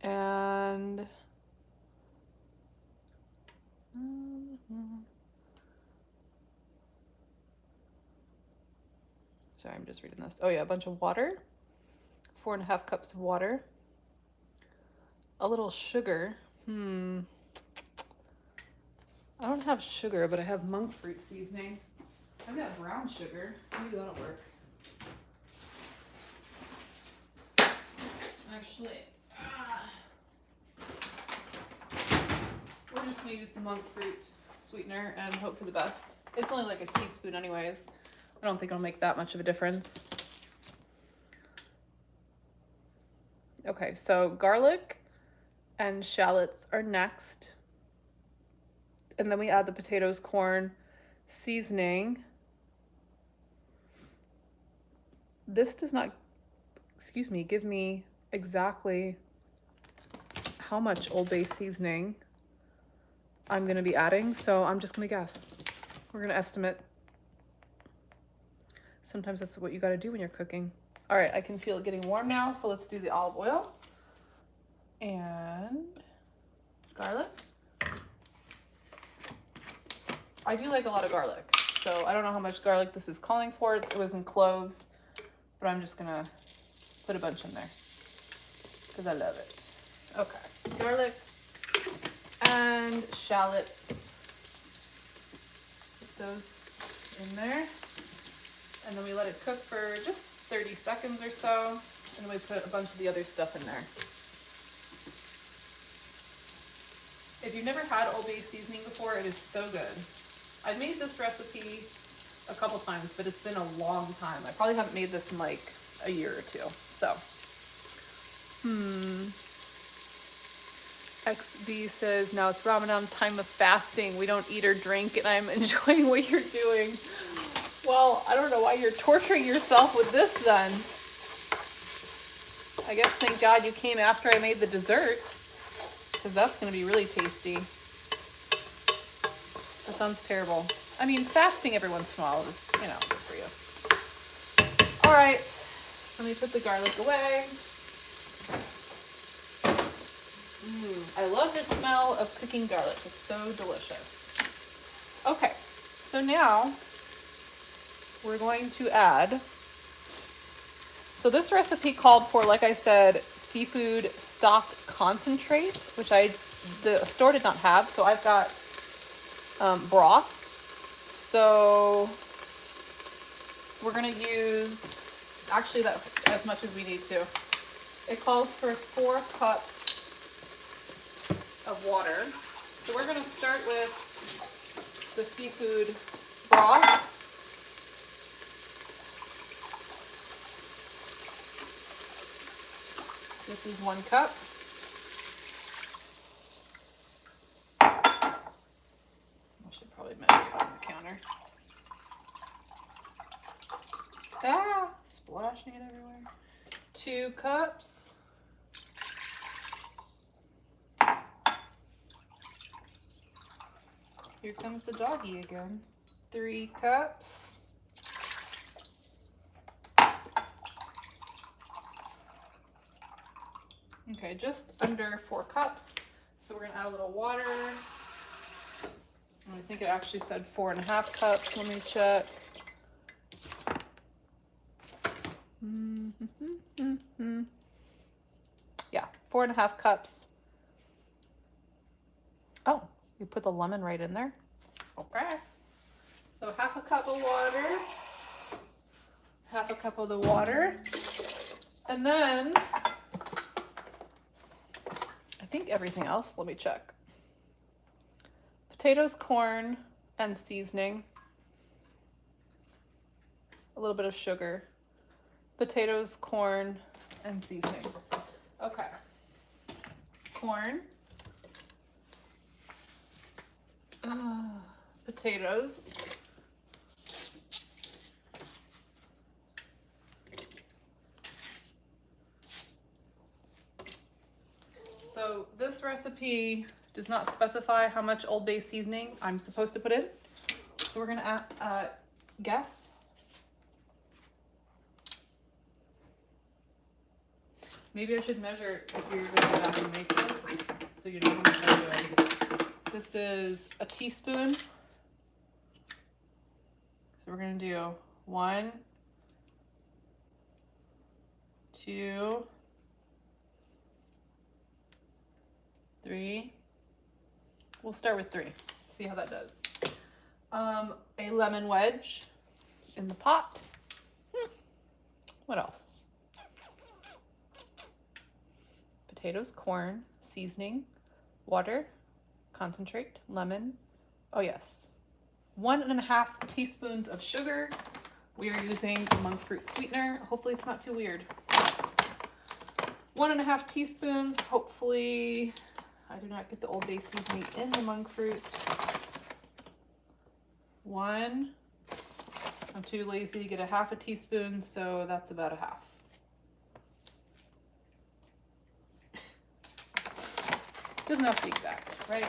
And sorry, I'm just reading this. Oh yeah, a bunch of water, 4.5 cups of water, a little sugar. I don't have sugar, but I have monk fruit seasoning. I've got brown sugar. Maybe that'll work. Actually, we're just gonna use the monk fruit sweetener and hope for the best. It's only like a teaspoon anyways. I don't think it'll make that much of a difference. Okay, so garlic and shallots are next. And then we add the potatoes, corn, seasoning. This does not, give me exactly how much Old Bay seasoning I'm gonna be adding, so I'm just gonna guess. We're gonna estimate. Sometimes that's what you gotta do when you're cooking. All right, I can feel it getting warm now, so let's do the olive oil and garlic. I do like a lot of garlic, so I don't know how much garlic this is calling for. It was in cloves, but I'm just gonna put a bunch in there because I love it. Okay, garlic and shallots. Put those in there. And then we let it cook for just 30 seconds or so. And then we put a bunch of the other stuff in there. If you've never had Old Bay seasoning before, it is so good. I've made this recipe a couple times, but it's been a long time. I probably haven't made this in like a year or two. So, XB says, now it's Ramadan time of fasting. We don't eat or drink, and I'm enjoying what you're doing. Well, I don't know why you're torturing yourself with this then. I guess thank God you came after I made the dessert, because that's going to be really tasty. That sounds terrible. I mean, fasting every once in a while is, you know, good for you. All right, let me put the garlic away. I love the smell of cooking garlic. It's so delicious. Okay, so now we're going to add, so this recipe called for, like I said, seafood stock concentrate, which the store did not have, so I've got broth. So we're gonna use, actually that as much as we need to. It calls for 4 cups of water. So we're going to start with the seafood broth. This is 1 cup. I should probably measure it on the counter. Ah, splashing it everywhere. 2 cups. Here comes the doggy again. 3 cups. Okay, just under 4 cups. So we're gonna add a little water. I think it actually said 4.5 cups. Let me check. Yeah, 4.5 cups. Oh, you put the lemon right in there. Okay. So 1/2 cup of water. 1/2 cup of the water. And then I think everything else, let me check. Potatoes, corn, and seasoning. A little bit of sugar. Potatoes, corn, and seasoning. Okay. Corn. Potatoes. So this recipe does not specify how much Old Bay seasoning I'm supposed to put in. So we're gonna guess. Maybe I should measure if you're gonna go back and make this, so you know how much I'm doing. This is a teaspoon. So we're gonna do 1, 2, 3. We'll start with 3. See how that does. A lemon wedge in the pot. What else? Potatoes, corn, seasoning, water, concentrate, lemon. Oh yes. 1.5 teaspoons of sugar. We are using monk fruit sweetener. Hopefully it's not too weird. 1.5 teaspoons. Hopefully I do not get the Old Bay seasoning in the monk fruit. 1. I'm too lazy to get 1/2 teaspoon, so that's about 1/2. Doesn't have to be exact, right?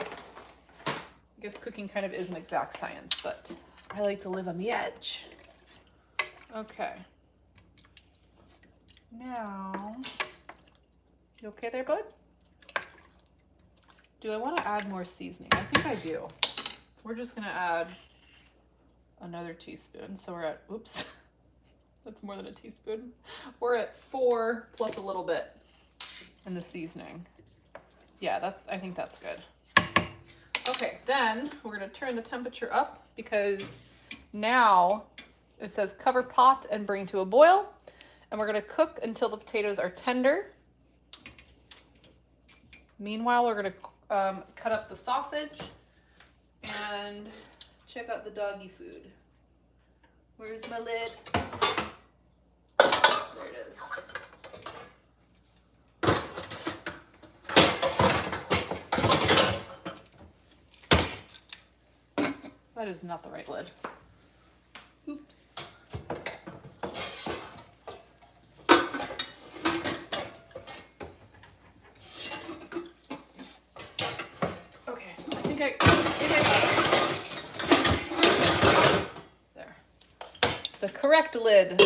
I guess cooking kind of is an exact science, but I like to live on the edge. Okay. Now, you okay there, bud? Do I want to add more seasoning? I think I do. We're just gonna add another teaspoon. So we're at, oops, that's more than a teaspoon. We're at 4 plus a little bit in the seasoning. Yeah, I think that's good. Okay, then we're gonna turn the temperature up because now it says cover pot and bring to a boil. And we're gonna cook until the potatoes are tender. Meanwhile, we're gonna cut up the sausage and check out the doggy food. Where's my lid? There it is. That is not the right lid. Oops. Okay, I think I there. The correct lid.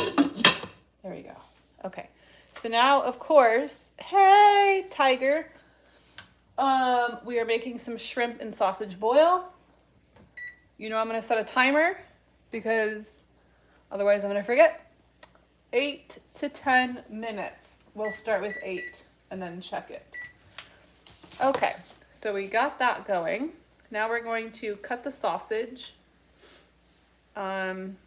There we go. Okay. So now, of course, hey, Tiger. We are making some shrimp and sausage boil. You know I'm gonna set a timer because otherwise I'm gonna forget. 8 to 10 minutes. We'll start with 8 and then check it. Okay, so we got that going. Now we're going to cut the sausage. And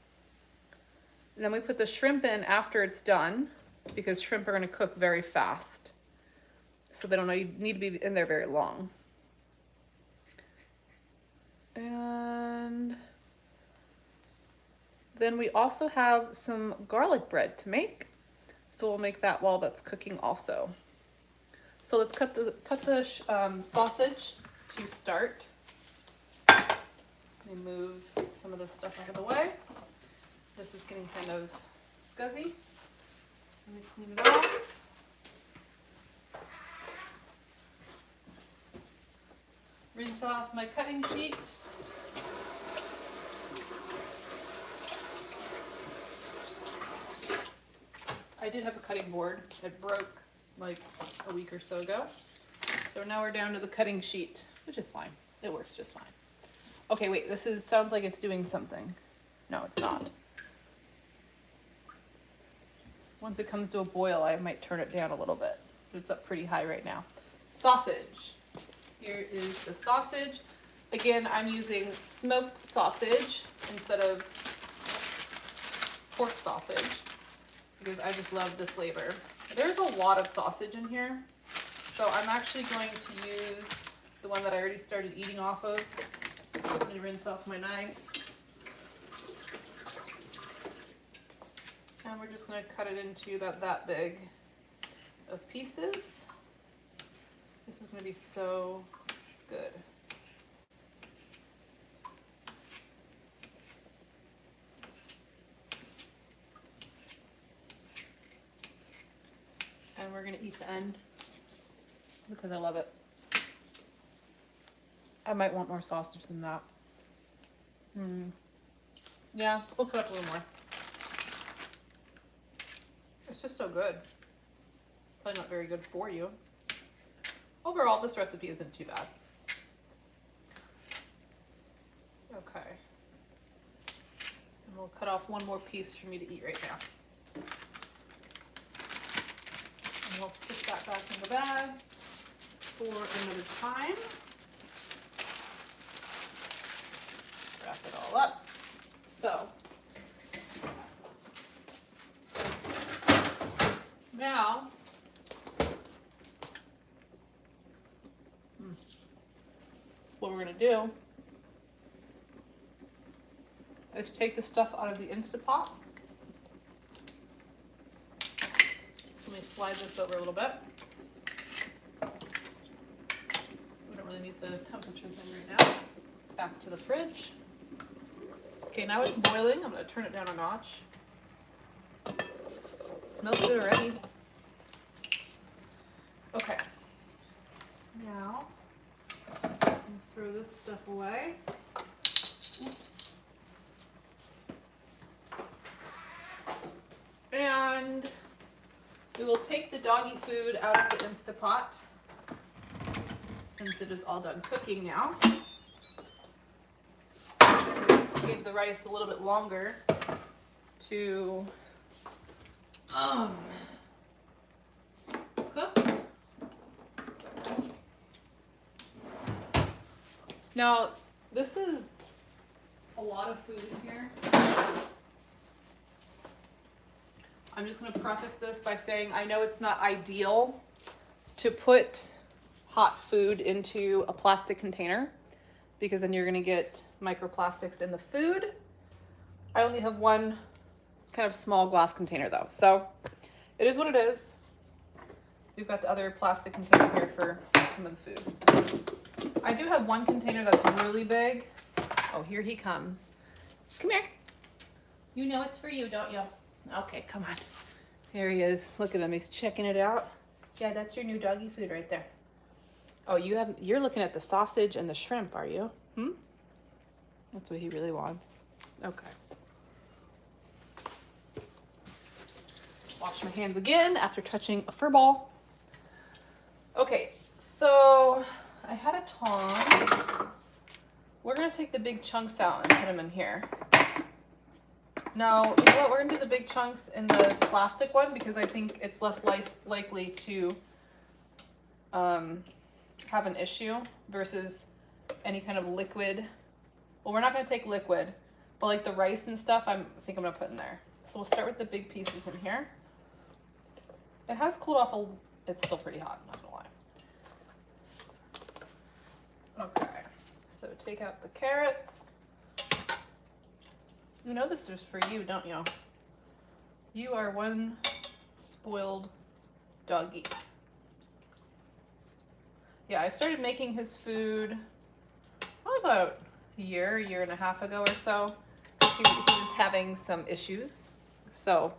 then we put the shrimp in after it's done because shrimp are gonna cook very fast. So they don't need to be in there very long. And then we also have some garlic bread to make. So we'll make that while that's cooking also. So let's cut the sausage to start. Let me move some of this stuff out of the way. This is getting kind of scuzzy. Let me clean it off. Rinse off my cutting sheet. I did have a cutting board that broke like a week or so ago. So now we're down to the cutting sheet, which is fine. It works just fine. Okay, wait, sounds like it's doing something. No, it's not. Once it comes to a boil, I might turn it down a little bit. It's up pretty high right now. Sausage. Here is the sausage. Again, I'm using smoked sausage instead of pork sausage because I just love the flavor. There's a lot of sausage in here, so I'm actually going to use the one that I already started eating off of. Let me rinse off my knife. And we're just going to cut it into about that big of pieces. This is going to be so good. And we're going to eat the end because I love it. I might want more sausage than that. Yeah, we'll cut up a little more. It's just so good. Probably not very good for you. Overall, this recipe isn't too bad. Okay. And we'll cut off one more piece for me to eat right now. And we'll stick that back in the bag for another time. Wrap it all up. So, now, what we're going to do is take the stuff out of the Instapot. So let me slide this over a little bit. We don't really need the temperature thing right now. Back to the fridge. Okay, now it's boiling. I'm going to turn it down a notch. It smells good already. Okay. Now, throw this stuff away. Oops. And we will take the doggy food out of the Instapot since it is all done cooking now. Gave the rice a little bit longer to cook. Now, this is a lot of food in here. I'm just going to preface this by saying I know it's not ideal to put hot food into a plastic container because then you're going to get microplastics in the food. I only have one kind of small glass container though, so it is what it is. We've got the other plastic container here for some of the food. I do have one container that's really big Oh, here he comes. Come here. You know it's for you, don't you? Okay, come on. There he is. Look at him. He's checking it out. Yeah, that's your new doggy food right there. Oh, you're looking at the sausage and the shrimp, are you? Hmm? That's what he really wants. Okay. Wash my hands again after touching a fur ball. Okay, so I had a tongs. We're gonna take the big chunks out and put them in here. Now, you know what? We're gonna do the big chunks in the plastic one because I think it's less likely to have an issue versus any kind of liquid. Well, we're not gonna take liquid, but like the rice and stuff, I think I'm gonna put in there. So we'll start with the big pieces in here. It has cooled off it's still pretty hot, I'm not gonna lie. Okay, so take out the carrots. You know this is for you, don't you? You are one spoiled doggy. Yeah, I started making his food probably about a year and a half ago or so. He was having some issues. So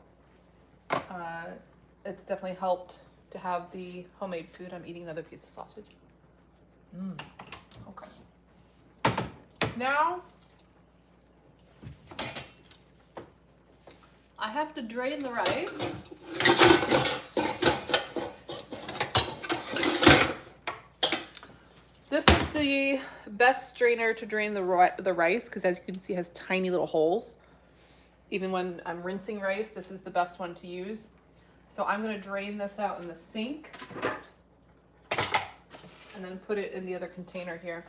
it's definitely helped to have the homemade food. I'm eating another piece of sausage. Okay. Now, I have to drain the rice. This is the best strainer to drain the rice because, as you can see, it has tiny little holes. Even when I'm rinsing rice, this is the best one to use. So I'm going to drain this out in the sink and then put it in the other container here.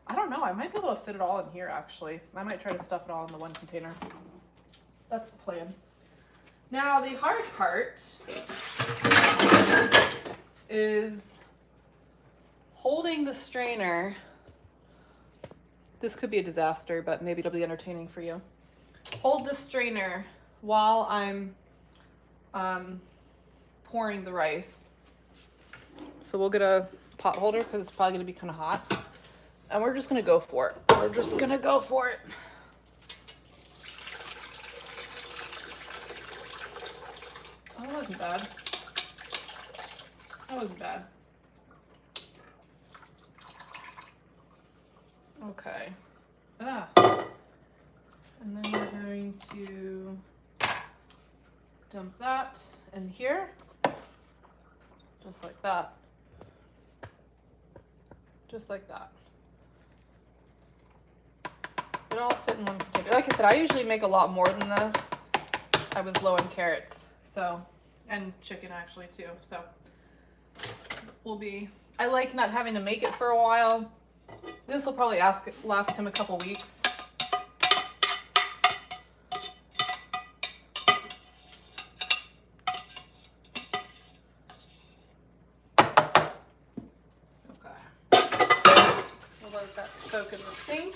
I don't know. I might be able to fit it all in here, actually. I might try to stuff it all in the one container. That's the plan. Now, the hard part is holding the strainer. This could be a disaster, but maybe it'll be entertaining for you. Hold the strainer while I'm pouring the rice. So we'll get a pot holder because it's probably going to be kind of hot. And we're just going to go for it. We're just going to go for it. Oh, that wasn't bad. That wasn't bad. Okay. And then we're going to dump that in here. Just like that. Just like that. It all fit in one container. Like I said, I usually make a lot more than this. I was low on carrots, so, and chicken actually too. So I like not having to make it for a while. This will probably last him a couple weeks. We'll let that soak in the sink.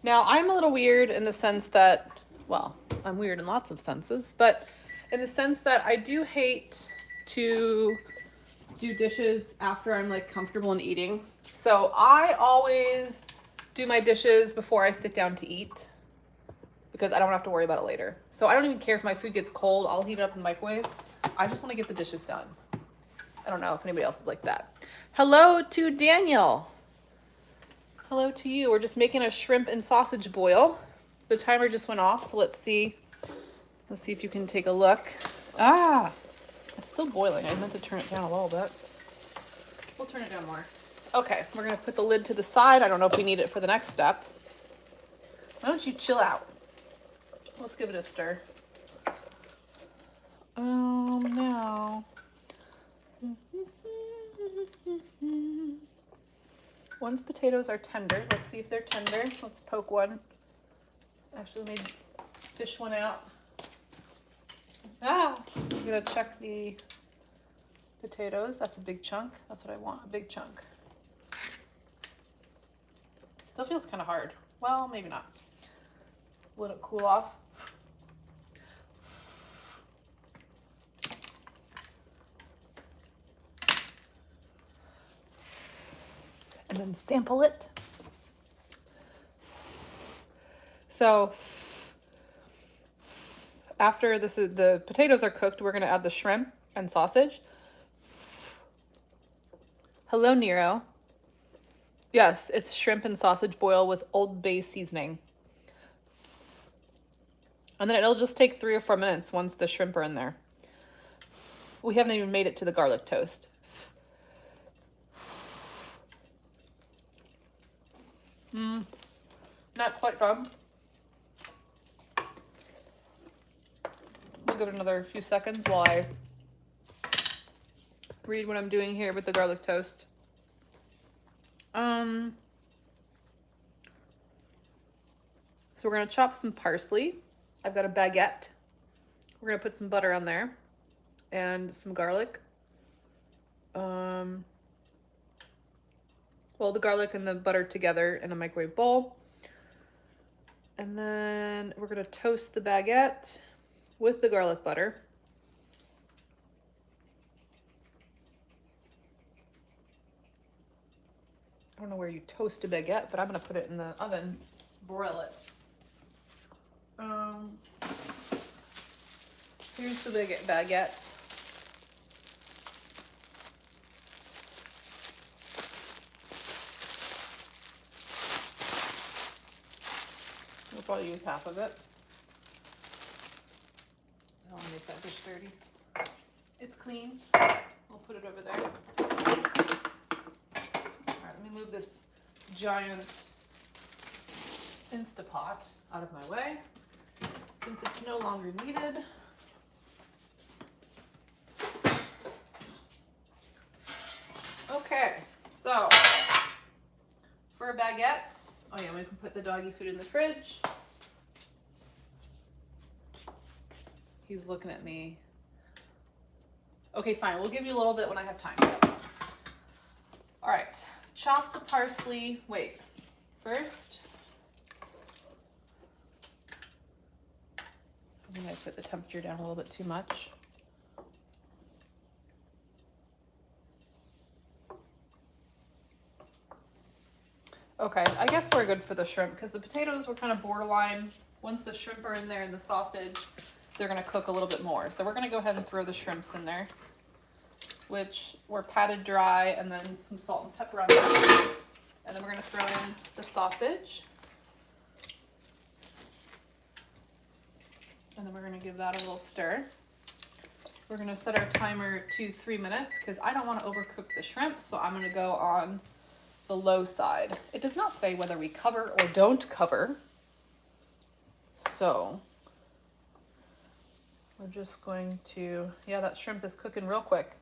Now, I'm a little weird in the sense that, well, I'm weird in lots of senses, but in the sense that I do hate to do dishes after I'm like comfortable in eating. So I always do my dishes before I sit down to eat because I don't have to worry about it later. So I don't even care if my food gets cold. I'll heat it up in the microwave. I just want to get the dishes done. I don't know if anybody else is like that. Hello to Daniel. Hello to you. We're just making a shrimp and sausage boil. The timer just went off, so let's see. Let's see if you can take a look. Ah, it's still boiling. I meant to turn it down a little bit. We'll turn it down more. Okay, we're gonna put the lid to the side. I don't know if we need it for the next step. Why don't you chill out? Let's give it a stir. Now. One's potatoes are tender. Let's see if they're tender. Let's poke one. Actually, let me fish one out. I'm gonna check the potatoes. That's a big chunk. That's what I want, a big chunk. Still feels kind of hard. Well, maybe not. Let it cool off. and then sample it. So after the potatoes are cooked, we're going to add the shrimp and sausage. Hello, Nero. Yes, it's shrimp and sausage boil with Old Bay seasoning. And then it'll just take 3 or 4 minutes once the shrimp are in there. We haven't even made it to the garlic toast. Not quite done. We'll give it another few seconds while I read what I'm doing here with the garlic toast. So we're gonna chop some parsley. I've got a baguette. We're gonna put some butter on there and some garlic. Well, the garlic and the butter together in a microwave bowl. And then we're gonna toast the baguette with the garlic butter. I don't know where you toast a baguette, but I'm gonna put it in the oven, broil it. Here's the baguette. We'll probably use half of it. I don't want to make that dish dirty. It's clean. We'll put it over there. All right, let me move this giant Instapot out of my way since it's no longer needed. Okay, so for a baguette, oh yeah, we can put the doggy food in the fridge. He's looking at me. Okay, fine, we'll give you a little bit when I have time. All right, chop the parsley. Wait, first, I think I put the temperature down a little bit too much. Okay, I guess we're good for the shrimp because the potatoes were kind of borderline. Once the shrimp are in there and the sausage, they're gonna cook a little bit more. So we're gonna go ahead and throw the shrimps in there, which were patted dry, and then some salt and pepper on them. And then we're gonna throw in the sausage. And then we're gonna give that a little stir. We're gonna set our timer to 3 minutes because I don't wanna overcook the shrimp, so I'm gonna go on the low side. It does not say whether we cover or don't cover. So we're just going to, yeah, that shrimp is cooking real quick.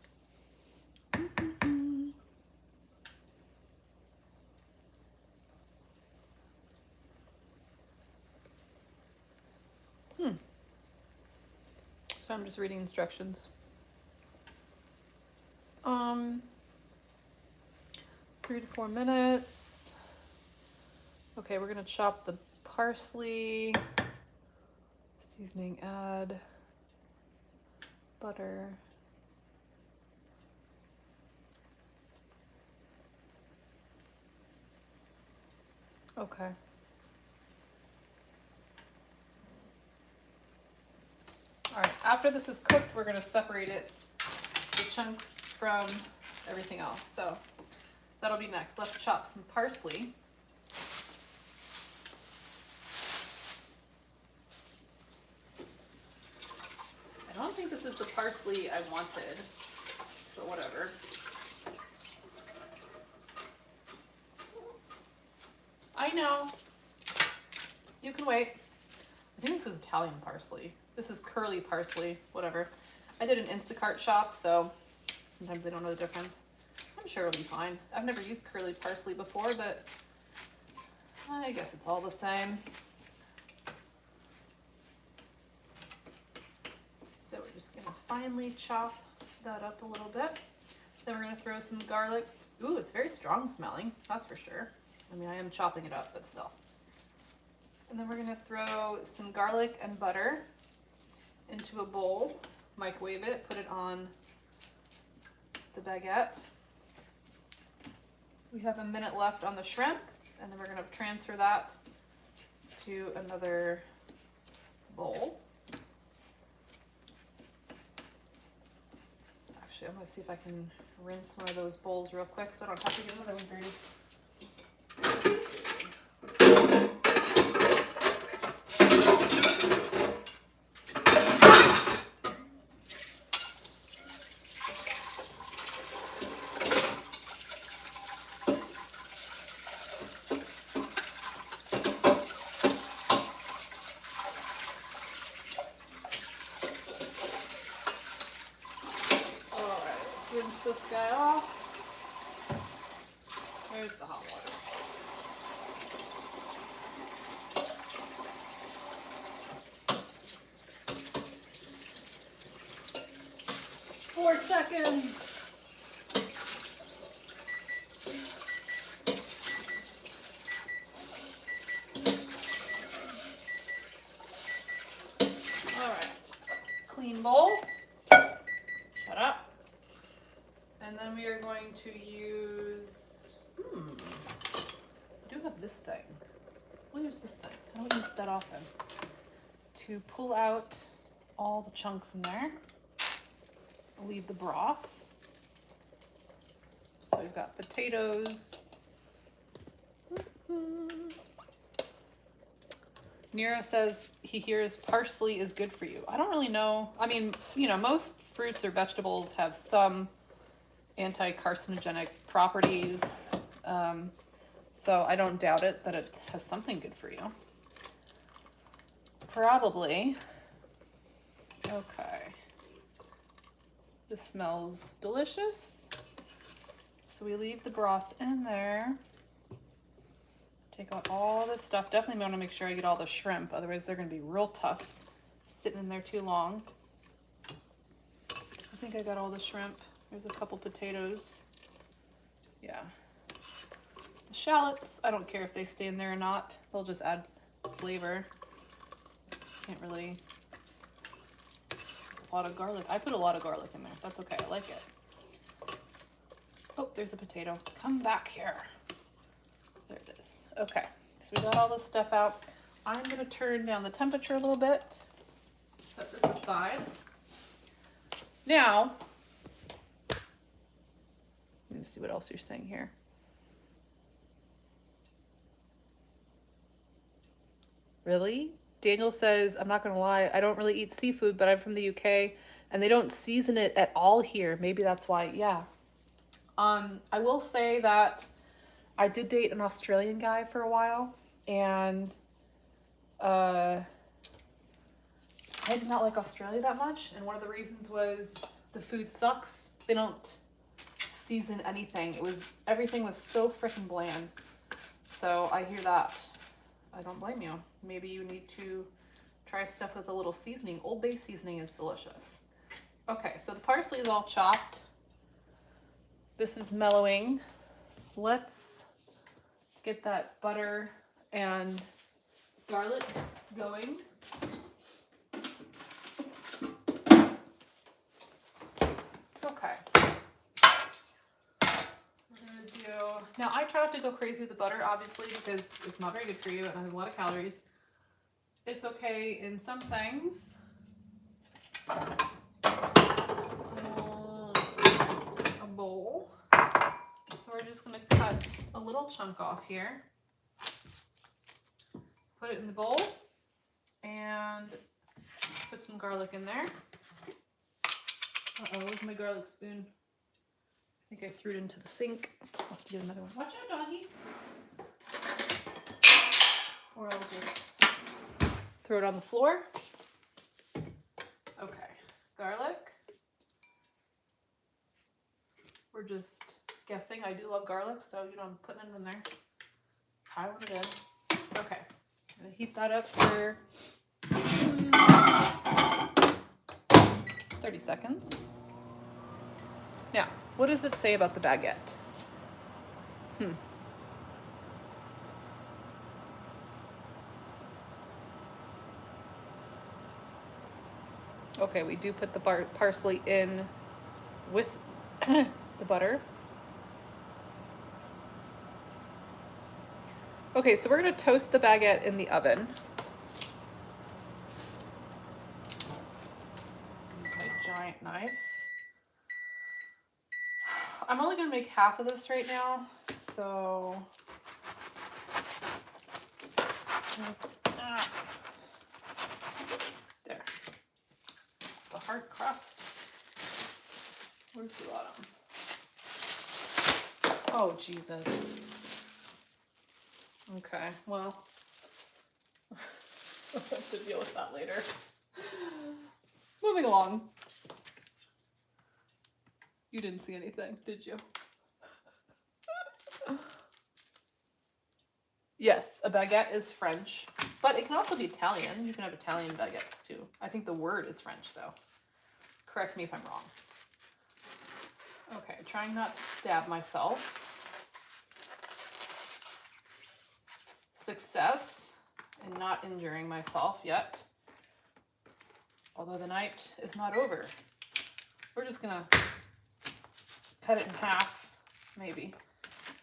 So I'm just reading instructions. 3 to 4 minutes. Okay, we're gonna chop the parsley, seasoning, add butter. Okay. All right, after this is cooked, we're gonna separate it, the chunks from everything else. So that'll be next. Let's chop some parsley. I don't think this is the parsley I wanted, but whatever. I know. You can wait. I think this is Italian parsley. This is curly parsley, whatever. I did an Instacart shop, so sometimes they don't know the difference. I'm sure it'll be fine. I've never used curly parsley before, but I guess it's all the same. So we're just gonna finely chop that up a little bit. Then we're gonna throw some garlic. Ooh, it's very strong smelling, that's for sure. I mean, I am chopping it up, but still. And then we're gonna throw some garlic and butter into a bowl, microwave it, put it on the baguette. We have a minute left on the shrimp, and then we're gonna transfer that to another bowl. Actually, I'm gonna see if I can rinse one of those bowls real quick so I don't have to get another one dirty. Rinse this guy off. There's the hot water. Four seconds. All right. Clean bowl. Shut up. And then we are going to use, I do have this thing. We'll use this thing. I don't use that often. To pull out all the chunks in there. Leave the broth. So we've got potatoes. Nero says he hears parsley is good for you. I don't really know. I mean, you know, most fruits or vegetables have some anti-carcinogenic properties. So I don't doubt it that it has something good for you. Probably. Okay. This smells delicious. So we leave the broth in there. Take out all this stuff. Definitely want to make sure I get all the shrimp, otherwise they're going to be real tough sitting in there too long. I think I got all the shrimp. There's a couple potatoes. Yeah. The shallots, I don't care if they stay in there or not. They'll just add flavor. Can't really... A lot of garlic. I put a lot of garlic in there. That's okay. I like it. Oh, there's a potato. Come back here. There it is. Okay. So we got all this stuff out. I'm going to turn down the temperature a little bit. Set this aside. Now, let me see what else you're saying here. Really? Daniel says, I'm not going to lie, I don't really eat seafood, but I'm from the UK and they don't season it at all here. Maybe that's why, yeah. I will say that I did date an Australian guy for a while, and I did not like Australia that much, and one of the reasons was the food sucks. They don't season anything. Everything was so freaking bland. So I hear that. I don't blame you. Maybe you need to try stuff with a little seasoning. Old Bay seasoning is delicious. Okay, so the parsley is all chopped. This is mellowing. Let's get that butter and garlic going. Okay. Now I try not to go crazy with the butter, obviously, because it's not very good for you and it has a lot of calories. It's okay in some things. A bowl. So we're just going to cut a little chunk off here. Put it in the bowl and put some garlic in there. Uh-oh, where's my garlic spoon? I think I threw it into the sink. I'll have to get another one. Watch out, doggy. Or I'll just throw it on the floor. Okay, garlic. We're just guessing. I do love garlic, so you know I'm putting it in there. Piling it in. Okay, I'm gonna heat that up for 30 seconds. Now, what does it say about the baguette? Okay, we do put the parsley in with the butter. Okay, so we're gonna toast the baguette in the oven. Use my giant knife. I'm only gonna make half of this right now, so there. The hard crust. Where's the bottom? Oh, Jesus. Okay, well, I'll have to deal with that later. Moving along. You didn't see anything, did you? Yes, a baguette is French, but it can also be Italian. You can have Italian baguettes too. I think the word is French though. Correct me if I'm wrong. Okay, trying not to stab myself. Success in not injuring myself yet. Although the night is not over. We're just gonna cut it in half, maybe.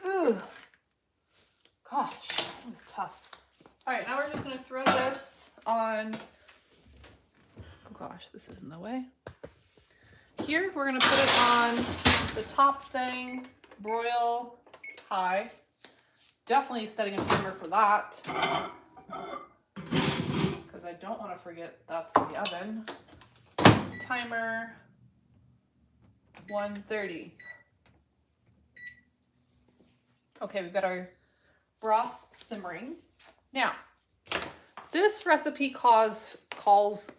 Ugh. Gosh, that was tough. All right, now we're just gonna throw this on, oh gosh, this is in the way. Here, we're gonna put it on the top thing, broil high. Definitely setting a timer for that, because I don't wanna forget that's in the oven. Timer, 130. Okay, we've got our broth simmering. Now, this recipe calls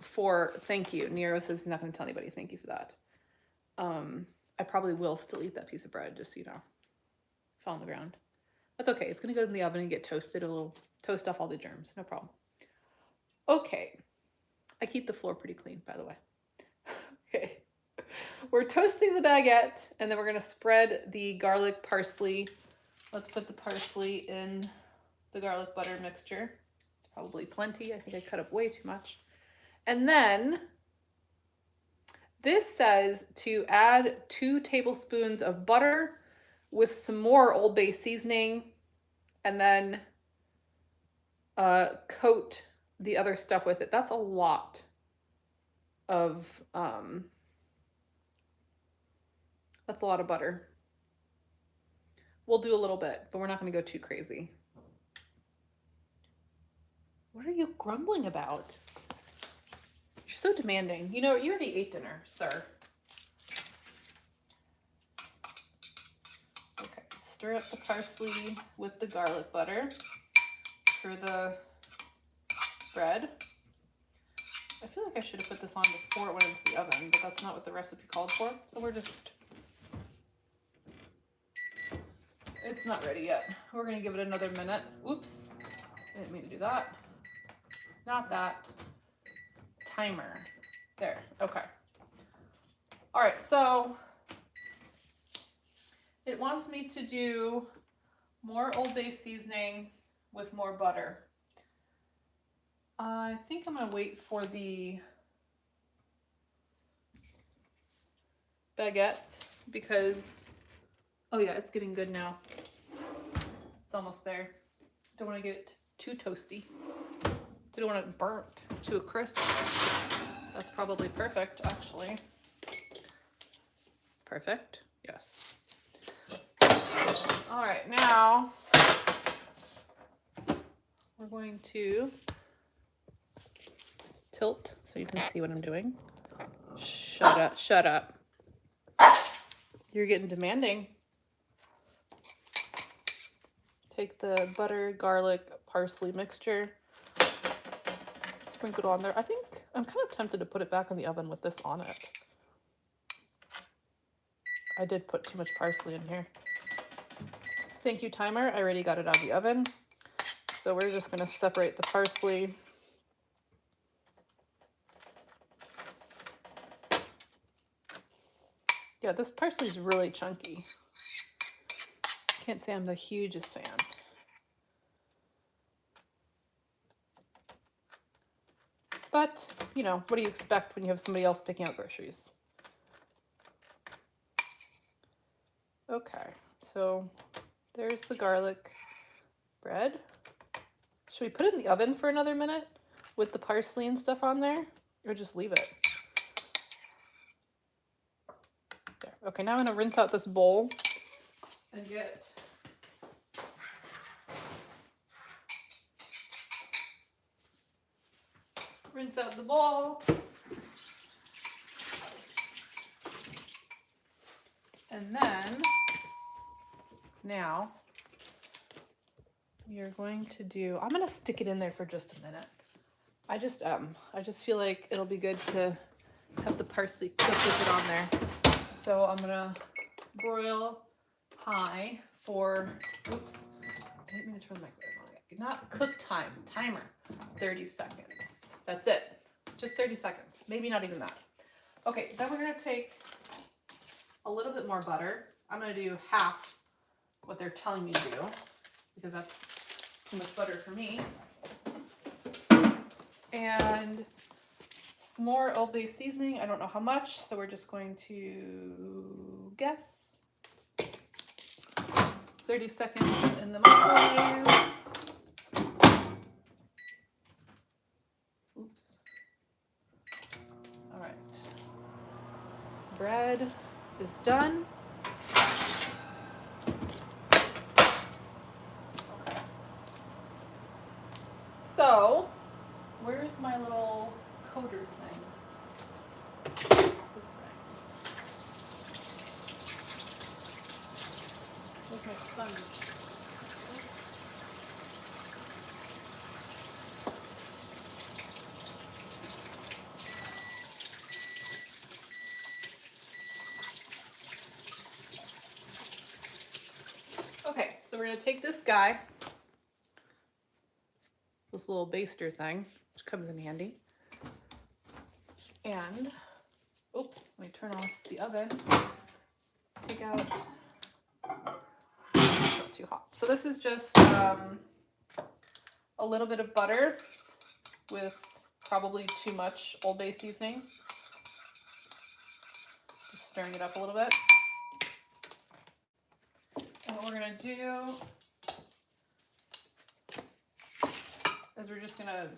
for thank you. Nero says he's not going to tell anybody thank you for that. I probably will still eat that piece of bread, just so you know. Fell on the ground. That's okay. It's going to go in the oven and get toasted. It'll toast off all the germs. No problem. Okay. I keep the floor pretty clean, by the way. Okay. We're toasting the baguette, and then we're going to spread the garlic parsley. Let's put the parsley in the garlic butter mixture. It's probably plenty. I think I cut up way too much. And then this says to add 2 tablespoons of butter with some more Old Bay seasoning, and then coat the other stuff with it. That's a lot of butter. We'll do a little bit, but we're not going to go too crazy. What are you grumbling about? You're so demanding. You know, you already ate dinner, sir. Okay, stir up the parsley with the garlic butter for the bread. I feel like I should have put this on before it went into the oven, but that's not what the recipe called for. So we're just... It's not ready yet. We're going to give it another minute. Oops. I didn't mean to do that. Not that. Timer. There. Okay. All right. So it wants me to do more Old Bay seasoning with more butter. I think I'm going to wait for the baguette because, oh yeah, it's getting good now. It's almost there. Don't want to get it too toasty. Don't want it burnt to a crisp. That's probably perfect, actually. Perfect, yes. All right, now we're going to tilt so you can see what I'm doing. Shut up, shut up. You're getting demanding. Take the butter, garlic, parsley mixture, sprinkle it on there. I think I'm kind of tempted to put it back in the oven with this on it. I did put too much parsley in here. Thank you, timer. I already got it out of the oven. So we're just going to separate the parsley. Yeah, this parsley is really chunky. Can't say I'm the hugest fan. But, you know, what do you expect when you have somebody else picking out groceries? Okay, so there's the garlic bread. Should we put it in the oven for another minute with the parsley and stuff on there, or just leave it? There. Okay, now I'm gonna rinse out this bowl and rinse out the bowl. And then now you're going to do, I'm gonna stick it in there for just a minute. I just feel like it'll be good to have the parsley cook with it on there. So I'm gonna broil high for, oops, I didn't mean to turn the microwave on. Not cook time, timer, 30 seconds. That's it, just 30 seconds, maybe not even that. Okay, then we're gonna take a little bit more butter. I'm gonna do half what they're telling me to do because that's too much butter for me. And some more Old Bay seasoning. I don't know how much, so we're just going to guess. 30 seconds in the microwave. Oops. All right. Bread is done. Okay. So, where's my little coder thing? This thing. Where's my sponge? Okay, so we're gonna take this guy, this little baster thing, which comes in handy, and, oops, let me turn off the oven, take out, it's not too hot. So this is just a little bit of butter with probably too much Old Bay seasoning. Just stirring it up a little bit. And what we're gonna do is we're just gonna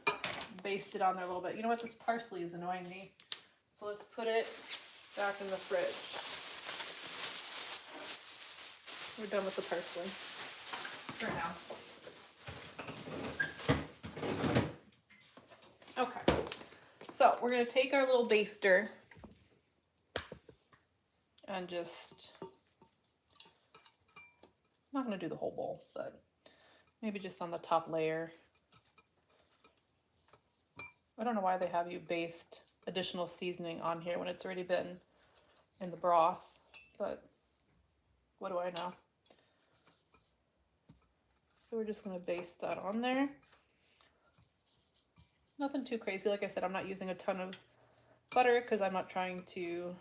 baste it on there a little bit. You know what, this parsley is annoying me. So let's put it back in the fridge. We're done with the parsley for now. Okay, so we're gonna take our little baster and just, I'm not gonna do the whole bowl, but maybe just on the top layer. I don't know why they have you baste additional seasoning on here when it's already been in the broth, but what do I know? So we're just gonna baste that on there. Nothing too crazy. Like I said, I'm not using a ton of butter because I'm not trying to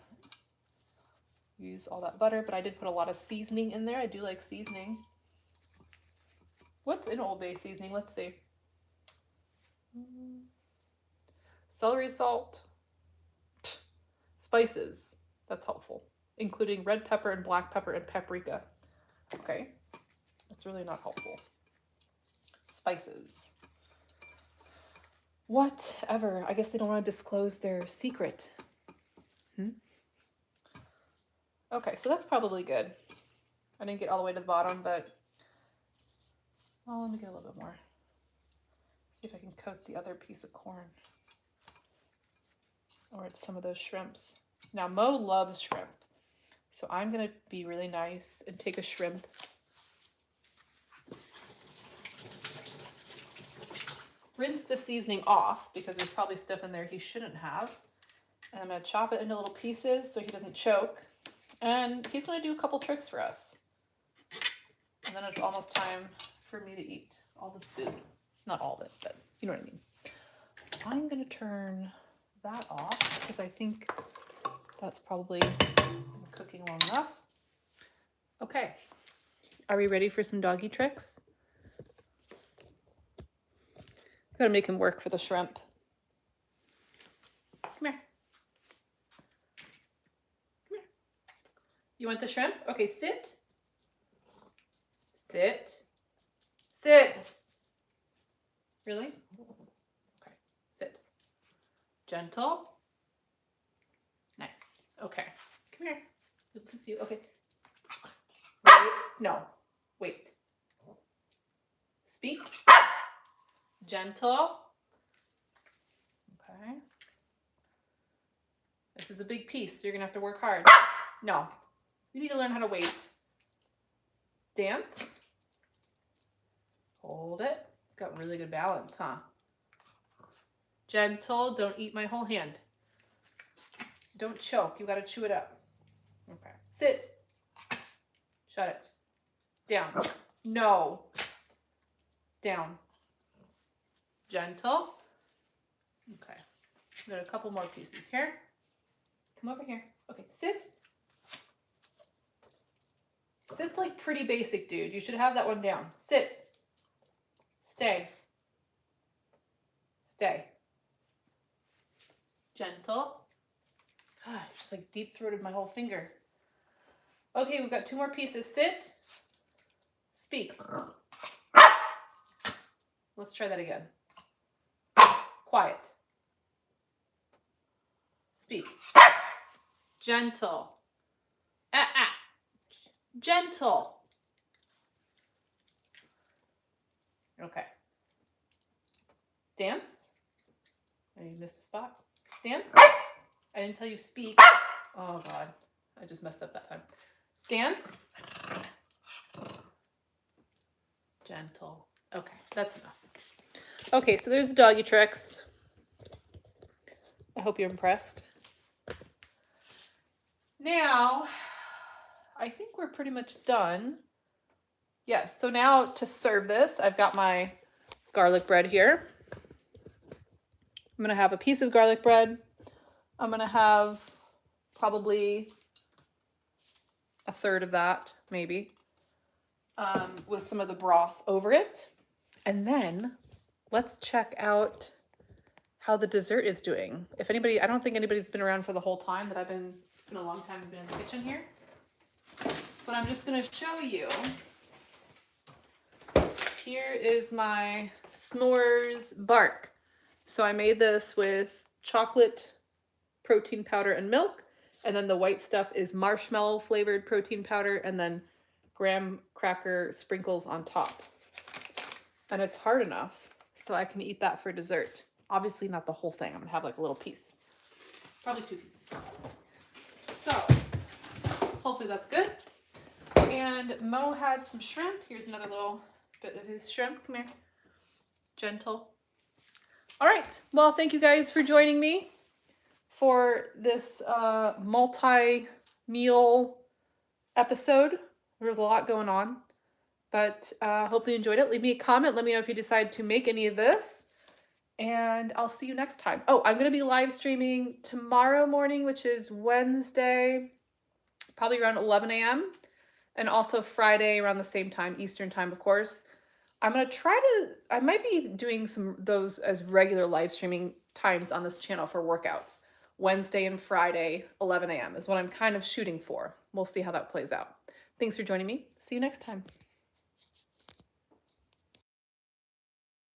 use all that butter, but I did put a lot of seasoning in there. I do like seasoning. What's in Old Bay seasoning? Let's see. Celery salt, spices, that's helpful, including red pepper and black pepper and paprika. Okay, that's really not helpful. Spices. Whatever, I guess they don't want to disclose their secret. Okay, so that's probably good. I didn't get all the way to the bottom, but, well, let me get a little bit more. See if I can coat the other piece of corn. Or it's some of those shrimps. Now, Mo loves shrimp. So I'm gonna be really nice and take a shrimp. Rinse the seasoning off because there's probably stuff in there he shouldn't have. And I'm gonna chop it into little pieces so he doesn't choke. And he's gonna do a couple tricks for us. And then it's almost time for me to eat all this food. Not all of it, but you know what I mean. I'm gonna turn that off because I think that's probably cooking long enough. Okay, are we ready for some doggy tricks? Gotta make him work for the shrimp. Come here. Come here. You want the shrimp? Okay, sit. Sit. Sit. Really? Okay, sit. Gentle. Nice. Okay, come here. It's you. Okay. Wait. No, wait. Speak. Gentle. Okay. This is a big piece, so you're gonna have to work hard. No, you need to learn how to wait. Dance. Hold it. It's got really good balance, huh? Gentle, don't eat my whole hand. Don't choke, you gotta chew it up. Okay, sit. Shut it. Down. No. Down. Gentle. Okay, we got a couple more pieces here. Come over here. Okay, sit. Sit's like pretty basic, dude. You should have that one down. Sit. Stay. Stay. Gentle. God, I just like deep throated my whole finger. Okay, we've got 2 more pieces. Sit. Speak. Let's try that again. Quiet. Speak. Gentle. Gentle. Okay. Dance. Oh, you missed a spot. Dance. I didn't tell you speak. Oh God, I just messed up that time. Dance. Gentle. Okay, that's enough. Okay, so there's the doggy tricks. I hope you're impressed. Now, I think we're pretty much done. Yes, so now to serve this, I've got my garlic bread here. I'm gonna have a piece of garlic bread. I'm gonna have probably a third of that, maybe, with some of the broth over it. And then let's check out how the dessert is doing. If anybody, I don't think anybody's been around for the whole time that it's been a long time I've been in the kitchen here. But I'm just gonna show you. Here is my s'mores bark. So I made this with chocolate protein powder and milk, and then the white stuff is marshmallow flavored protein powder, and then graham cracker sprinkles on top. And it's hard enough so I can eat that for dessert. Obviously not the whole thing. I'm gonna have like a little piece, probably 2 pieces. So hopefully that's good. And Mo had some shrimp. Here's another little bit of his shrimp. Come here. Gentle. All right. Well, thank you guys for joining me for this multi-meal episode. There was a lot going on, but hopefully you enjoyed it. Leave me a comment. Let me know if you decide to make any of this, and I'll see you next time. Oh, I'm going to be live streaming tomorrow morning, which is Wednesday, probably around 11 a.m. and also Friday around the same time, Eastern time, of course. I'm going to I might be doing those as regular live streaming times on this channel for workouts. Wednesday and Friday, 11 a.m. is what I'm kind of shooting for. We'll see how that plays out. Thanks for joining me. See you next time.